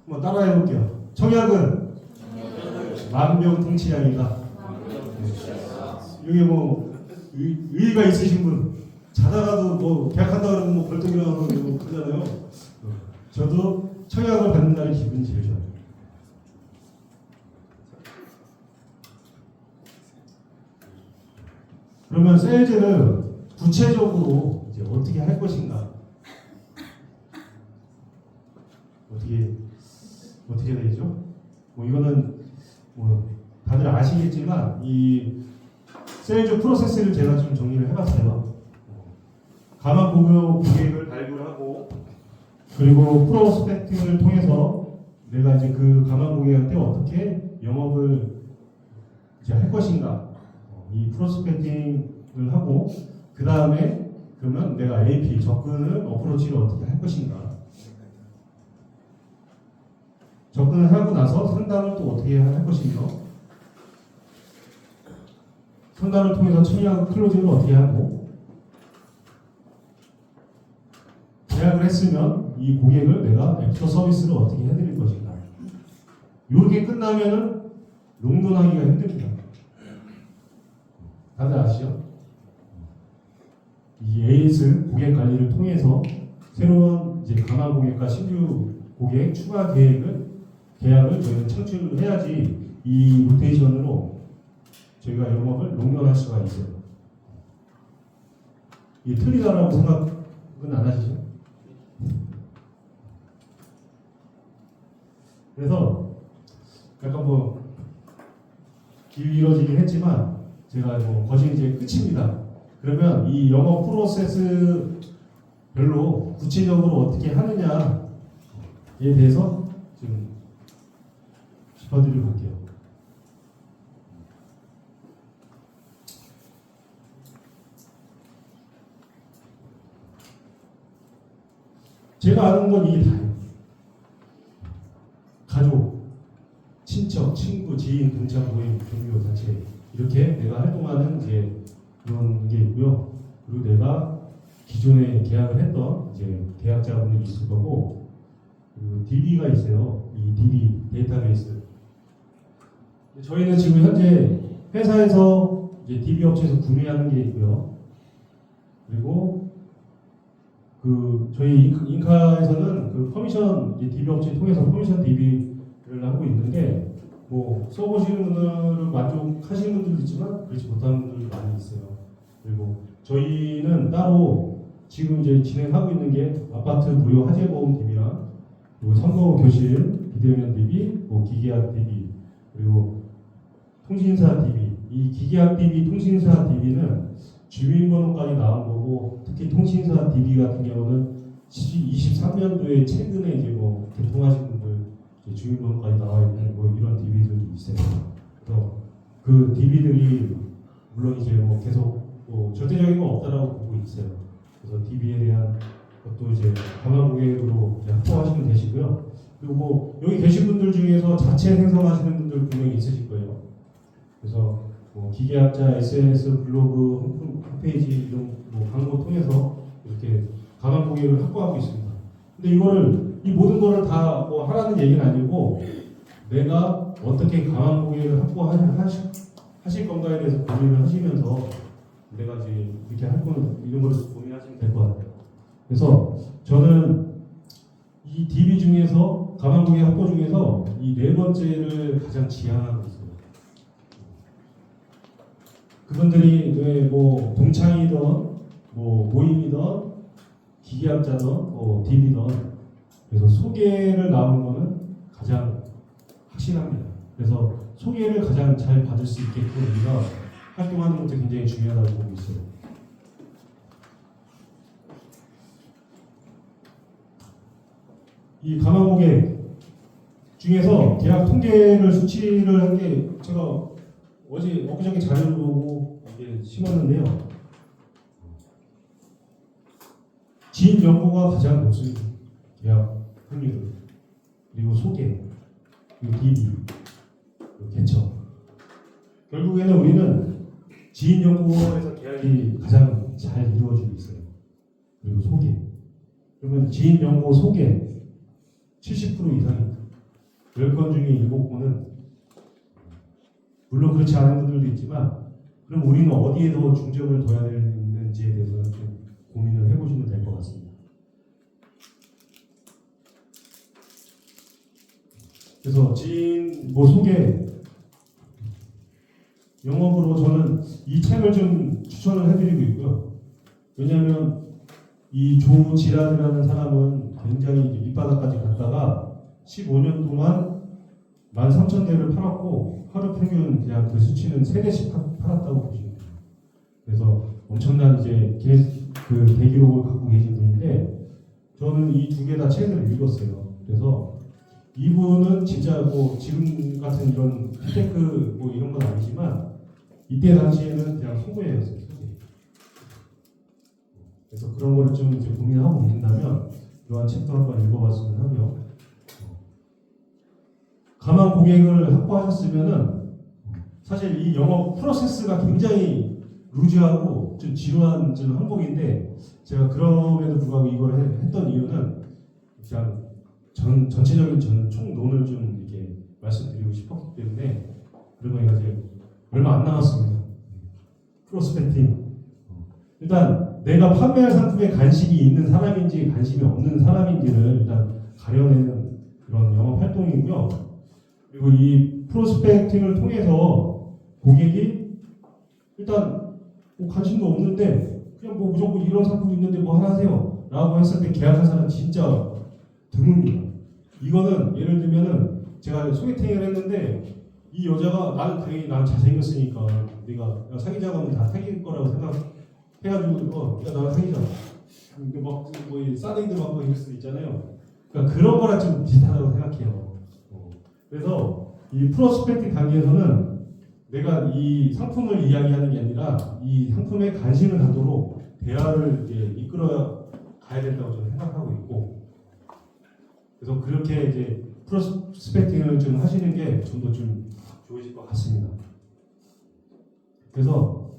한번 따라해 볼게요. 청약은 만병통치약이다. 여기 뭐 의의가 있으신 분 자다가도 뭐 계약한다 그러면 뭐 벌떡 일어나서 그러잖아요. 저도 청약을 받는 날이 기분이 제일 좋아요. 그러면 세일즈를 구체적으로 이제 어떻게 할 것인가? 어떻게 되죠? 뭐 이거는 뭐 다들 아시겠지만 이 세일즈 프로세스를 제가 좀 정리를 해봤어요. 가만 고객을 발굴하고 그리고 프로스펙팅을 통해서 내가 이제 그 가만 고객한테 어떻게 영업을 이제 할 것인가 이 프로스펙팅을 하고 그 다음에 그러면 내가 AP 접근을 어프로치를 어떻게 할 것인가 접근을 하고 나서 상담을 또 어떻게 할 것인가 상담을 통해서 청약 클로징을 어떻게 하고 계약을 했으면 이 고객을 내가 애프터 서비스를 어떻게 해드릴 것인가 이렇게 끝나면은 롱런하기가 힘듭니다. 다들 아시죠? 이 AS 고객 관리를 통해서 새로운 이제 강한 고객과 신규 고객 추가 계약을 저희는 창출을 해야지 이 로테이션으로 저희가 영업을 롱런할 수가 있어요. 이게 틀리다라고 생각은 안 하시죠? 그래서 약간 뭐 길어지긴 했지만 제가 뭐 거진 이제 끝입니다. 그러면 이 영업 프로세스 별로 구체적으로 어떻게 하느냐에 대해서 좀 짚어드리고 갈게요. 제가 아는 건 이게 다예요. 가족, 친척, 친구, 지인, 동창, 모임, 종교 자체 이렇게 내가 활동하는 이제 그런 게 있고요. 그리고 내가 기존에 계약을 했던 이제 계약자분들이 있을 거고 그리고 DB가 있어요. 이 DB 데이터베이스. 저희는 지금 현재 회사에서 이제 DB 업체에서 구매하는 게 있고요. 그리고 저희 인카에서는 그 퍼미션 이제 DB 업체 통해서 퍼미션 DB를 하고 있는데 뭐 써보시는 분들은 만족하시는 분들도 있지만 그렇지 못하는 분들도 많이 있어요. 그리고 저희는 따로 지금 이제 진행하고 있는 게 아파트 무료 화재보험 DB랑 그리고 선거 교실 비대면 DB, 뭐 기계학 DB 그리고 통신사 DB. 이 기계학 DB, 통신사 DB는 주민번호까지 나온 거고 특히 통신사 DB 같은 경우는 23년도에 최근에 이제 뭐 개통하신 분들 이제 주민번호까지 나와 있는 뭐 이런 DB들도 있어요. 그래서 그 DB들이 물론 이제 뭐 계속 뭐 절대적인 건 없다라고 보고 있어요. 그래서 DB에 대한 것도 이제 가만 고객으로 이제 확보하시면 되시고요. 그리고 뭐 여기 계신 분들 중에서 자체 생성하시는 분들 분명히 있으실 거예요. 그래서 뭐 기계학자 SNS 블로그 홈페이지 이런 뭐 광고 통해서 이렇게 가만 고객을 확보하고 있습니다. 근데 이거를 이 모든 거를 다 뭐 하라는 얘기는 아니고 내가 어떻게 가만 고객을 확보하실 건가에 대해서 고민을 하시면서 내가 이제 이렇게 할 거는 이런 걸 고민하시면 될 것 같아요. 그래서 저는 이 DB 중에서 가만 고객 확보 중에서 이 네 번째를 가장 지향하고 있어요. 그분들이 왜 뭐 동창이든 뭐 모임이든 기계학자든 뭐 DB든 그래서 소개를 나오는 거는 가장 확실합니다. 그래서 소개를 가장 잘 받을 수 있게끔 우리가 활동하는 것도 굉장히 중요하다고 보고 있어요. 이 가만 고객 중에서 계약 통계를 수치를 한 게 제가 엊그저께 자료를 보고 이게 심었는데요. 지인 연구가 가장 높습니다. 계약 확률, 그리고 소개, 그리고 DB, 그리고 개척. 결국에는 우리는 지인 연구에서 계약이 가장 잘 이루어지고 있어요. 그리고 소개. 그러면 지인 연구 소개 70% 이상입니다. 10건 중에 7건은 물론 그렇지 않은 분들도 있지만 그럼 우리는 어디에 더 중점을 둬야 되는지에 대해서는 좀 고민을 해보시면 될 것 같습니다. 그래서 지인 뭐 소개 영업으로 저는 이 책을 좀 추천을 해드리고 있고요. 왜냐하면 이 조지라드라는 사람은 굉장히 밑바닥까지 갔다가 15년 동안 13,000대를 팔았고 하루 평균 그냥 그 수치는 3대씩 팔았다고 보시면 돼요. 그래서 엄청난 이제 그 대기록을 갖고 계신 분인데 저는 이 두 개 다 책을 읽었어요. 그래서 이분은 진짜 뭐 지금 같은 이런 힙테크 뭐 이런 건 아니지만 이때 당시에는 그냥 소고예였어요. 소고. 그래서 그런 거를 좀 이제 고민하고 계신다면 이러한 책도 한번 읽어봤으면 하고요. 가만 고객을 확보하셨으면은 사실 이 영업 프로세스가 굉장히 루즈하고 좀 지루한 좀 항목인데 제가 그럼에도 불구하고 이걸 했던 이유는 그냥 전체적인 저는 총론을 좀 이렇게 말씀드리고 싶었기 때문에 그런 거니까 이제 얼마 안 남았습니다. 프로스펙팅. 일단 내가 판매할 상품에 관심이 있는 사람인지 관심이 없는 사람인지를 일단 가려내는 그런 영업 활동이고요. 그리고 이 프로스펙팅을 통해서 고객이 일단 뭐 관심도 없는데 그냥 뭐 무조건 이런 상품이 있는데 뭐 하나 하세요 라고 했을 때 계약한 사람 진짜 드뭅니다. 이거는 예를 들면은 제가 소개팅을 했는데 이 여자가 당연히 난 잘생겼으니까 내가 사귀자고 하면 다 사귈 거라고 생각해가지고 야 나랑 사귀자. 근데 막 뭐 싸대기도 맞고 이럴 수도 있잖아요. 그러니까 그런 거랑 좀 비슷하다고 생각해요. 그래서 이 프로스펙팅 단계에서는 내가 이 상품을 이야기하는 게 아니라 이 상품에 관심을 갖도록 대화를 이제 이끌어 가야 된다고 저는 생각하고 있고, 그래서 그렇게 이제 프로스펙팅을 좀 하시는 게 좀 더 좀 좋으실 것 같습니다. 그래서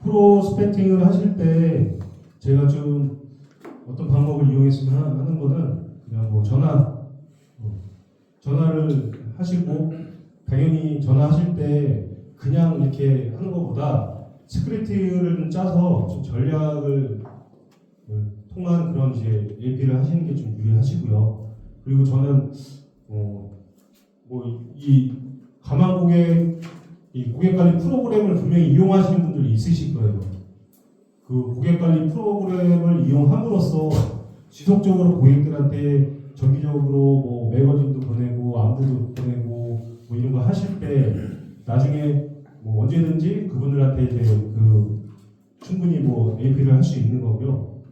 프로스펙팅을 하실 때 제가 좀 어떤 방법을 이용했으면 하는 거는 그냥 뭐 전화를 하시고 당연히 전화하실 때 그냥 이렇게 하는 것보다 스크립트를 좀 짜서 좀 전략을 통한 그런 이제 AP를 하시는 게 좀 유리하시고요. 그리고 저는 뭐 이 가망 고객 이 고객 관리 프로그램을 분명히 이용하시는 분들이 있으실 거예요. 그 고객 관리 프로그램을 이용함으로써 지속적으로 고객들한테 정기적으로 뭐 매거진도 보내고 안부도 보내고 뭐 이런 거 하실 때 나중에 뭐 언제든지 그분들한테 이제 그 충분히 뭐 AP를 할 수 있는 거고요.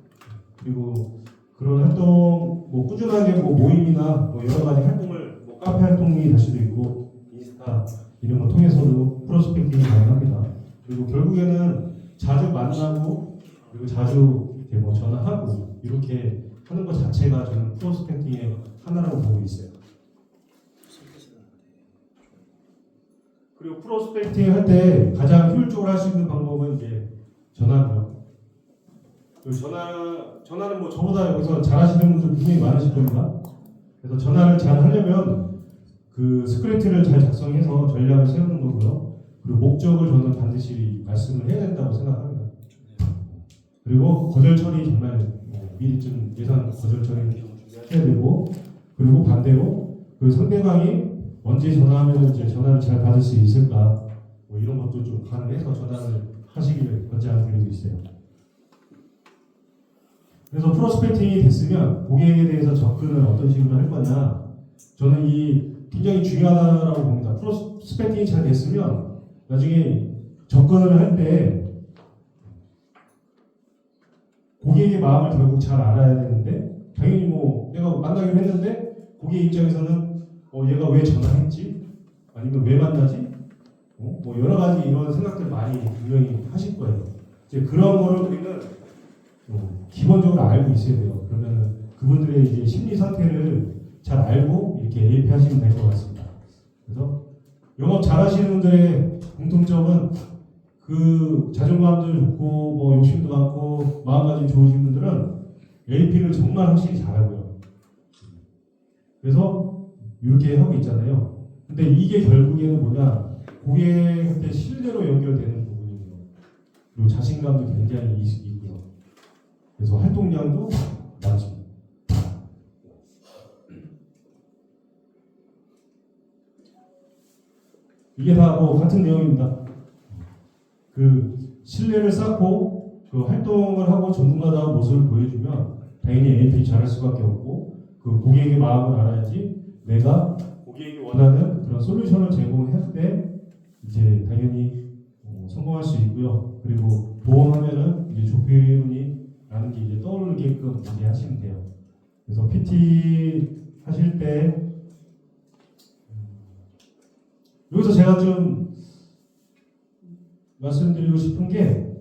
그리고 그런 활동 뭐 꾸준하게 뭐 모임이나 뭐 여러 가지 활동을 뭐 카페 활동이 될 수도 있고 인스타 이런 거 통해서도 프로스펙팅이 가능합니다. 그리고 결국에는 자주 만나고 그리고 자주 이렇게 뭐 전화하고 이렇게 하는 것 자체가 저는 프로스펙팅의 하나라고 보고 있어요. 그리고 프로스펙팅 할 때 가장 효율적으로 할 수 있는 방법은 이제 전화고요. 그 전화는 뭐 저보다 여기서 잘하시는 분들 분명히 많으실 겁니다. 그래서 전화를 잘 하려면 그 스크립트를 잘 작성해서 전략을 세우는 거고요. 그리고 목적을 저는 반드시 말씀을 해야 된다고 생각합니다. 그리고 거절 처리 정말 미리 좀 예산 거절 처리 해야 되고, 그리고 반대로 그 상대방이 언제 전화하면 이제 전화를 잘 받을 수 있을까 뭐 이런 것도 좀 가능해서 전화를 하시기를 권장드리고 있어요. 그래서 프로스펙팅이 됐으면 고객에 대해서 접근을 어떤 식으로 할 거냐, 저는 이 굉장히 중요하다고 봅니다. 프로스펙팅이 잘 됐으면 나중에 접근을 할 때 고객의 마음을 결국 잘 알아야 되는데, 당연히 뭐 내가 만나기로 했는데 고객 입장에서는 얘가 왜 전화했지? 아니면 왜 만나지? 뭐 여러 가지 이런 생각들 많이 분명히 하실 거예요. 이제 그런 거를 우리는 기본적으로 알고 있어야 돼요. 그러면 그분들의 이제 심리 상태를 잘 알고 이렇게 AP 하시면 될 것 같습니다. 그래서 영업 잘하시는 분들의 공통점은 그 자존감도 좋고 뭐 욕심도 많고 마음가짐 좋으신 분들은 AP를 정말 확실히 잘하고요. 그래서 이렇게 하고 있잖아요. 근데 이게 결국에는 뭐냐, 고객한테 신뢰로 연결되는 부분이고요. 그리고 자신감도 굉장히 있고요. 그래서 활동량도 많습니다. 이게 다 뭐 같은 내용입니다. 그 신뢰를 쌓고 그 활동을 하고 전문가다운 모습을 보여주면 당연히 AP 잘할 수밖에 없고, 그 고객의 마음을 알아야지 내가 고객이 원하는 그런 솔루션을 제공할 때 이제 당연히 성공할 수 있고요. 그리고 보험하면은 이제 조폐론이라는 게 이제 떠오르게끔 이제 하시면 돼요. 그래서 PT 하실 때 여기서 제가 좀 말씀드리고 싶은 게,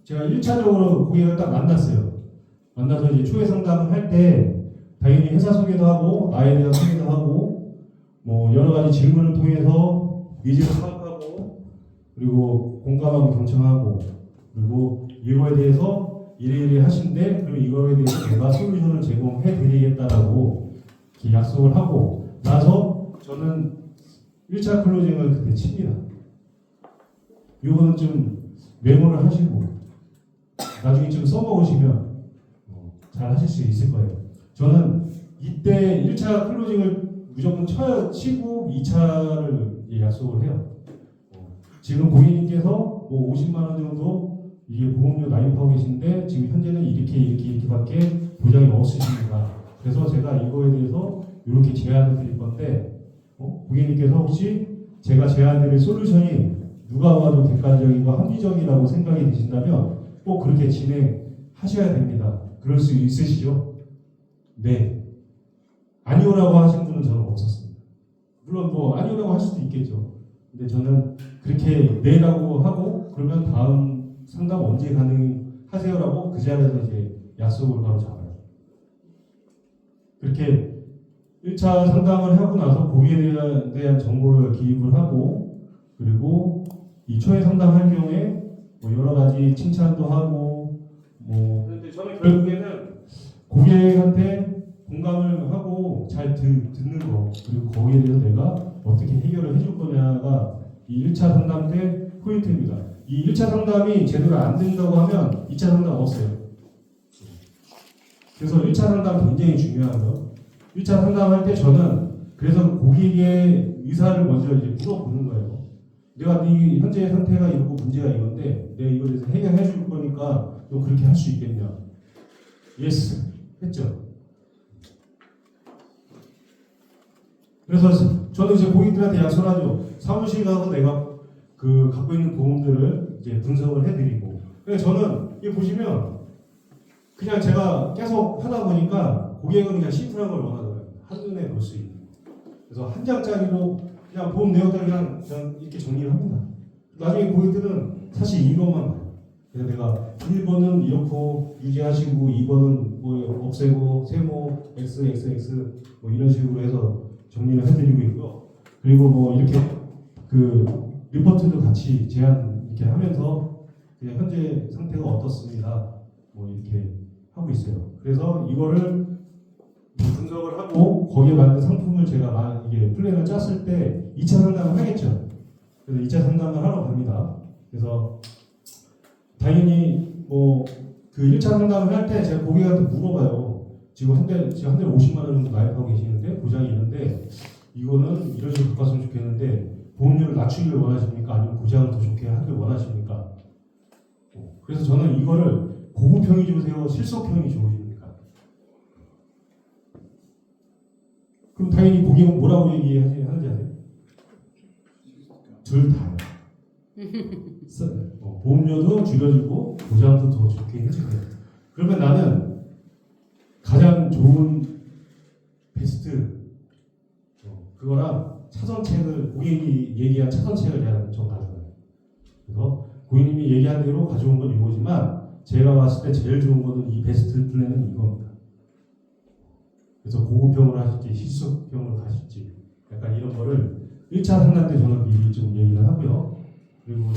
제가 1차적으로 고객을 딱 만났어요. 만나서 이제 초회 상담을 할 때 당연히 회사 소개도 하고 나에 대한 소개도 하고 뭐 여러 가지 질문을 통해서 니즈를 파악하고 그리고 공감하고 경청하고, 그리고 이거에 대해서 이래이래 하신데 그럼 이거에 대해서 내가 솔루션을 제공해 드리겠다라고 이렇게 약속을 하고 나서 저는 1차 클로징을 그때 칩니다. 이거는 좀 메모를 하시고 나중에 좀 써먹으시면 잘 하실 수 있을 거예요. 저는 이때 1차 클로징을 무조건 치고 2차를 약속을 해요. 지금 고객님께서 뭐 50만 원 정도 이게 보험료 납입하고 계신데 지금 현재는 이렇게밖에 보장이 없으십니다. 그래서 제가 이거에 대해서 이렇게 제안을 드릴 건데 고객님께서 혹시 제가 제안드릴 솔루션이 누가 봐도 객관적이고 합리적이라고 생각이 드신다면 꼭 그렇게 진행하셔야 됩니다. 그럴 수 있으시죠? 네. 아니오라고 하신 분은 저는 없었습니다. 물론 뭐 아니오라고 할 수도 있겠죠. 근데 저는 그렇게 네라고 하고 그러면 다음 상담 언제 가능하세요라고 그 자리에서 이제 약속을 바로 잡아요. 그렇게 1차 상담을 하고 나서 고객에 대한 정보를 기입을 하고, 그리고 이 초회 상담할 경우에 뭐 여러 가지 칭찬도 하고 그런데 저는 결국에는 고객한테 공감을 하고 잘 듣는 거, 그리고 거기에 대해서 내가 어떻게 해결을 해줄 거냐가 이 1차 상담 때 포인트입니다. 이 1차 상담이 제대로 안 된다고 하면 2차 상담 없어요. 그래서 1차 상담 굉장히 중요하고요. 1차 상담할 때 저는 그래서 고객의 의사를 먼저 이제 물어보는 거예요. 내가 네 현재 상태가 이렇고 문제가 이건데 내가 이거에 대해서 해결해 줄 거니까 너 그렇게 할 수 있겠냐? 예스 했죠. 그래서 저는 이제 고객들한테 약속을 하죠. 사무실 가서 내가 그 갖고 있는 보험들을 이제 분석을 해드리고. 그래서 저는 이게 보시면 그냥 제가 계속 하다 보니까 고객은 그냥 심플한 걸 원하더라고요. 한눈에 볼 수 있는. 그래서 한 장짜리로 그냥 보험 내역들 그냥 이렇게 정리를 합니다. 나중에 고객들은 사실 이것만 봐요. 그래서 내가 1번은 이렇고 유지하시고 2번은 뭐 없애고 세모 XXX 뭐 이런 식으로 해서 정리를 해드리고 있고요. 그리고 뭐 이렇게 그 리포트도 같이 제안 이렇게 하면서 그냥 현재 상태가 어떻습니다. 뭐 이렇게 하고 있어요. 그래서 이거를 분석을 하고 거기에 맞는 상품을 제가 이게 플랜을 짰을 때 2차 상담을 하겠죠. 그래서 2차 상담을 하러 갑니다. 그래서 당연히 뭐 그 1차 상담을 할 때 제가 고객한테 물어봐요. 지금 한 달에 50만 원 정도 가입하고 계시는데 보장이 이런데 이거는 이런 식으로 바꿨으면 좋겠는데 보험료를 낮추기를 원하십니까? 아니면 보장을 더 좋게 하길 원하십니까? 그래서 저는 이거를 고급형이 좋으세요? 실속형이 좋으십니까? 그럼 당연히 고객은 뭐라고 얘기하는지 아세요? 둘 다요. 보험료도 줄여주고 보장도 더 좋게 해주세요. 그러면 나는 가장 좋은 베스트 그거랑 차선책을 고객이 얘기한 차선책을 내가 좀 가져가요. 그래서 고객님이 얘기한 대로 가져온 건 이거지만 제가 봤을 때 제일 좋은 거는 이 베스트 플랜은 이겁니다. 그래서 고급형으로 하실지 실속형으로 가실지 약간 이런 거를 1차 상담 때 저는 미리 좀 얘기를 하고요. 그리고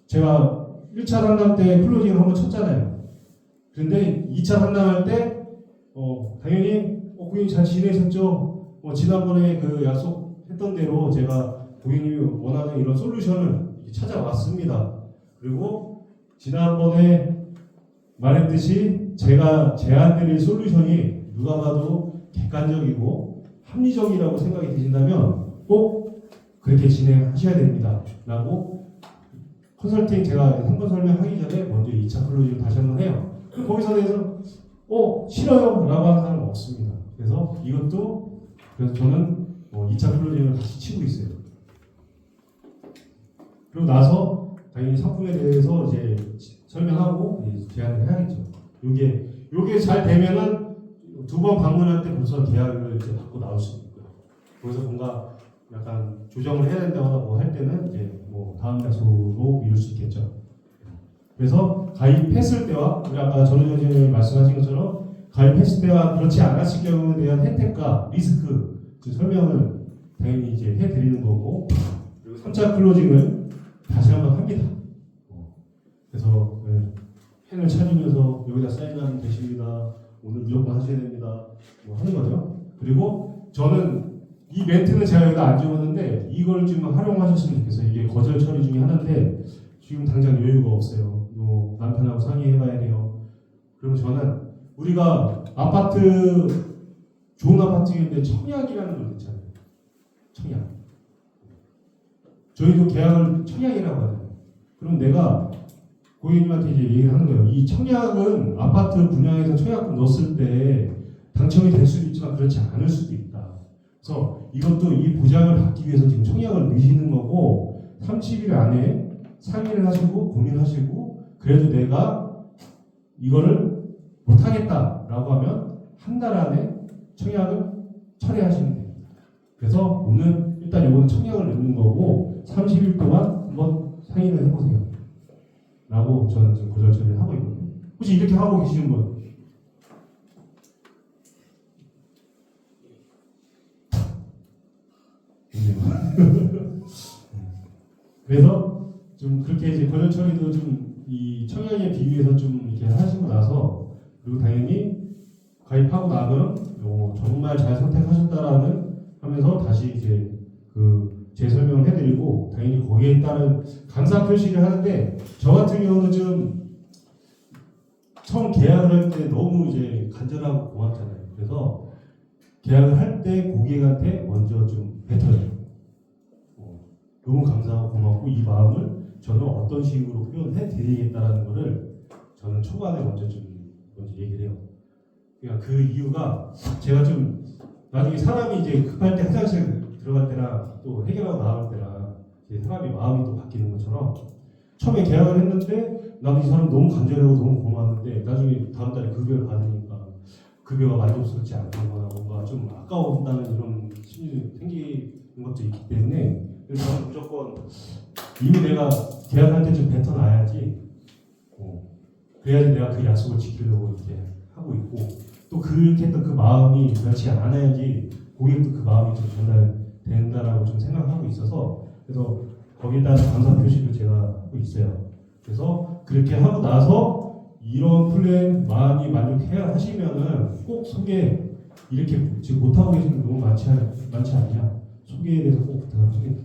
제가 1차 상담 때 클로징을 한번 쳤잖아요. 그런데 2차 상담할 때 당연히 고객님 잘 지내셨죠? 지난번에 그 약속했던 대로 제가 고객님이 원하는 이런 솔루션을 찾아왔습니다. 그리고 지난번에 말했듯이 제가 제안드릴 솔루션이 누가 봐도 객관적이고 합리적이라고 생각이 드신다면 꼭 그렇게 진행하셔야 됩니다. 라고 컨설팅 제가 한 번 설명하기 전에 먼저 2차 클로징을 다시 한번 해요. 거기서 대해서 싫어요 라고 하는 사람은 없습니다. 그래서 이것도 그래서 저는 2차 클로징을 다시 치고 있어요. 그리고 나서 당연히 상품에 대해서 이제 설명하고 제안을 해야겠죠. 요게 잘 되면은 2번 방문할 때 벌써 계약을 이제 받고 나올 수 있고요. 거기서 뭔가 약간 조정을 해야 된다거나 뭐 할 때는 이제 뭐 다음 장소로 미룰 수 있겠죠. 그래서 가입했을 때와 우리 아까 전원장님이 말씀하신 것처럼 가입했을 때와 그렇지 않았을 경우에 대한 혜택과 리스크 설명을 당연히 이제 해드리는 거고 그리고 3차 클로징을 다시 한번 합니다. 그래서 펜을 찾으면서 여기다 사인하면 되십니다. 오늘 무조건 하셔야 됩니다. 뭐 하는 거죠. 그리고 저는 이 멘트는 제가 여기다 안 적었는데 이걸 좀 활용하셨으면 좋겠어요. 이게 거절 처리 중에 하나인데 지금 당장 여유가 없어요. 뭐 남편하고 상의해봐야 돼요. 그러면 저는 우리가 아파트 좋은 아파트인데 청약이라는 걸 넣잖아요. 청약. 저희도 계약을 청약이라고 하잖아요. 그럼 내가 고객님한테 이제 얘기를 하는 거예요. 이 청약은 아파트 분양에서 청약금 넣었을 때 당첨이 될 수도 있지만 그렇지 않을 수도 있다. 그래서 이것도 이 보장을 받기 위해서 지금 청약을 넣으시는 거고 30일 안에 상의를 하시고 고민하시고 그래도 내가 이거를 못하겠다라고 하면 한 달 안에 청약을 철회하시면 됩니다. 그래서 오늘 일단 이거는 청약을 넣는 거고 30일 동안 한번 상의를 해보세요. 라고 저는 지금 거절 처리를 하고 있거든요. 혹시 이렇게 하고 계시는 분? 그래서 좀 그렇게 이제 거절 처리도 좀 이 청약에 비유해서 좀 이렇게 하시고 나서 그리고 당연히 가입하고 나면 정말 잘 선택하셨다라는 하면서 다시 이제 그 제 설명을 해드리고 당연히 거기에 따른 감사 표시를 하는데 저 같은 경우는 좀 처음 계약을 할 때 너무 이제 간절하고 고맙잖아요. 그래서 계약을 할 때 고객한테 먼저 좀 뱉어요. 너무 감사하고 고맙고 이 마음을 저는 어떤 식으로 표현해 드리겠다라는 거를 저는 초반에 먼저 얘기를 해요. 그러니까 그 이유가 제가 좀 나중에 사람이 이제 급할 때 화장실 들어갈 때랑 또 해결하고 나올 때랑 이제 사람이 마음이 또 바뀌는 것처럼 처음에 계약을 했는데 나도 이 사람 너무 간절하고 너무 고마웠는데 나중에 다음 달에 급여를 받으니까 급여가 만족스럽지 않다거나 뭔가 좀 아까운다는 이런 심리 생기는 것도 있기 때문에 그래서 저는 무조건 이미 내가 계약할 때 좀 뱉어놔야지 그래야지 내가 그 약속을 지키려고 이렇게 하고 있고 또 그렇게 했던 그 마음이 그렇지 않아야지 고객도 그 마음이 좀 전달된다라고 좀 생각하고 있어서 그래서 거기에 따른 감사 표시를 제가 하고 있어요. 그래서 그렇게 하고 나서 이런 플랜 많이 만족해야 하시면은 꼭 소개 이렇게 지금 못하고 계시는 분 너무 많지 않냐 소개에 대해서 꼭 부탁을 하겠습니다.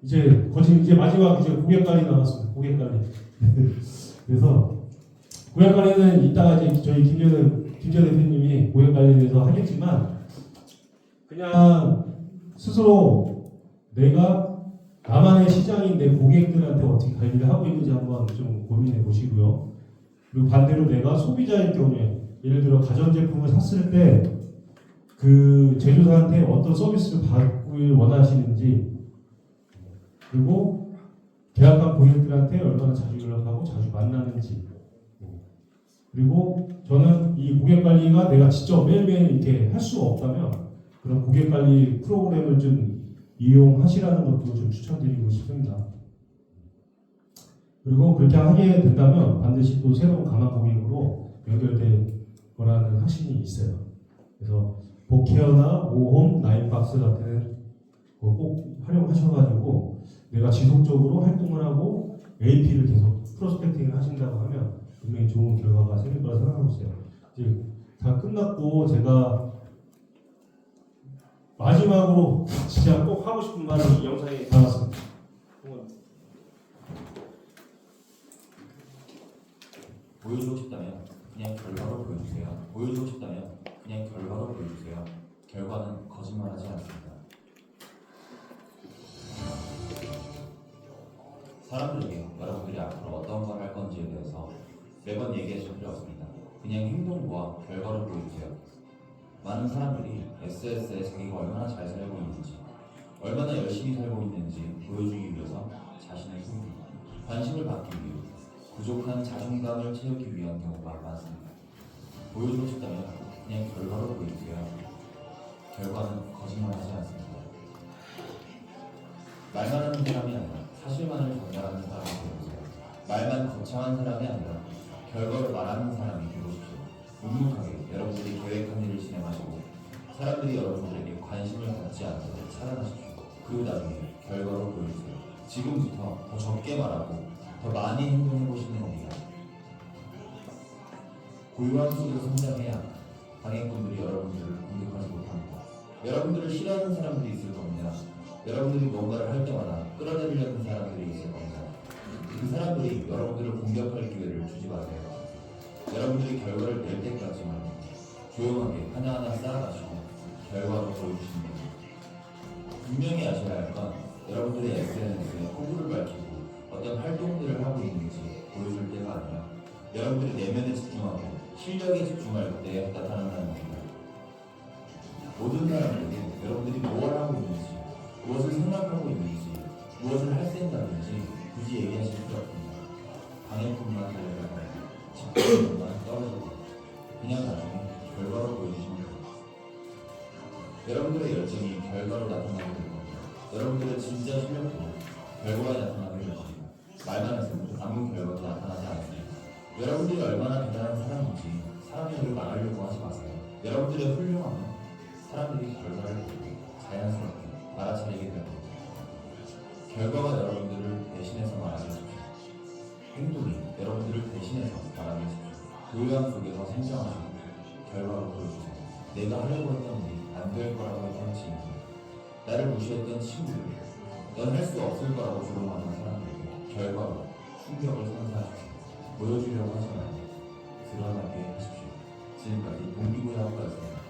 이제 마지막 이제 고객 관리 남았습니다. 고객 관리. 그래서 고객 관리는 이따가 이제 저희 김재 대표님이 고객 관리에 대해서 하겠지만 그냥 스스로 내가 나만의 시장인 내 고객들한테 어떻게 관리를 하고 있는지 한번 좀 고민해 보시고요. 그리고 반대로 내가 소비자일 경우에 예를 들어 가전제품을 샀을 때 그 제조사한테 어떤 서비스를 받길 원하시는지 그리고 계약한 고객들한테 얼마나 자주 연락하고 자주 만나는지 그리고 저는 이 고객 관리가 내가 직접 매일매일 이렇게 할 수가 없다면 그런 고객 관리 프로그램을 좀 이용하시라는 것도 좀 추천드리고 싶습니다. 그리고 그렇게 하게 된다면 반드시 또 새로운 가망 고객으로 연결될 거라는 확신이 있어요. 그래서 복케어나 오홈, 나인박스 같은 거 꼭 활용하셔가지고 내가 지속적으로 활동을 하고 AP를 계속 프로스펙팅을 하신다고 하면 분명히 좋은 결과가 생길 거라 생각하고 있어요. 이제 다 끝났고 제가 마지막으로 진짜 꼭 하고 싶은 말을 이 영상에 담았습니다. 보여주고 싶다면 그냥 결과로 보여주세요. 보여주고 싶다면 그냥 결과로 보여주세요. 결과는 거짓말하지 않습니다. 사람들에게 여러분들이 앞으로 어떤 걸 할 건지에 대해서 매번 얘기하실 필요 없습니다. 그냥 행동과 결과를 보여주세요. 많은 사람들이 SNS에 자기가 얼마나 잘 살고 있는지, 얼마나 열심히 살고 있는지 보여주기 위해서 자신을 숨기고 관심을 받기 위해 부족한 자존감을 채우기 위한 경우가 많습니다. 보여주고 싶다면 그냥 결과로 보여주세요. 결과는 거짓말하지 않습니다. 말만 하는 사람이 아니라 사실만을 전달하는 사람이 되어보세요. 말만 거창한 사람이 아니라 결과를 말하는 사람이 되어보십시오. 묵묵하게 여러분들이 계획한 일을 진행하시고 사람들이 여러분들에게 관심을 갖지 않도록 차단하십시오. 그 나중에 결과로 보여주세요. 지금부터 더 적게 말하고 더 많이 행동해보시는 겁니다. 고요함 속에서 성장해야 방해꾼들이 여러분들을 공격하지 못합니다. 여러분들을 싫어하는 사람들이 있을 겁니다. 여러분들이 뭔가를 할 때마다 끌어내리려는 사람들이 있을 겁니다. 그 사람들이 여러분들을 공격할 기회를 주지 마세요. 여러분들이 결과를 낼 때까지만 조용하게 하나하나 쌓아가시고 결과로 보여주시는 겁니다. 분명히 아셔야 할 건 여러분들의 SNS에 호구를 밝히고 어떤 활동들을 하고 있는지 보여줄 때가 아니라 여러분들이 내면에 집중하고 실력에 집중할 때 나타난다는 겁니다. 모든 사람들이 여러분들이 뭘 하고 있는지 무엇을 생각하고 있는지 무엇을 할 생각인지 굳이 얘기하실 필요 없습니다. 방해뿐만 달려가고 집중력만 떨어지고 그냥 나중에 결과로 보여주시면 됩니다. 여러분들의 열정이 결과로 나타나게 될 겁니다. 여러분들의 진짜 실력도 결과가 나타나게 될 겁니다. 말만 해서 아무 결과도 나타나지 않습니다. 여러분들이 얼마나 대단한 사람인지 사람들을 말하려고 하지 마세요. 여러분들의 훌륭함은 사람들이 결과를 보고 자연스럽게 알아차리게 될 겁니다. 결과가 여러분들을 대신해서 말하게 해주십시오. 행동이 여러분들을 대신해서 말하게 해주십시오. 교양 속에서 성장하시고 결과를 보여주세요. 내가 하려고 했던 일이 안 될 거라고 했던 친구, 나를 무시했던 친구들, 넌 할 수 없을 거라고 조롱하는 사람들에게 결과로 충격을 선사하십시오. 보여주려고 하지 말고 드러나게 하십시오. 지금까지 동기부여학과였습니다.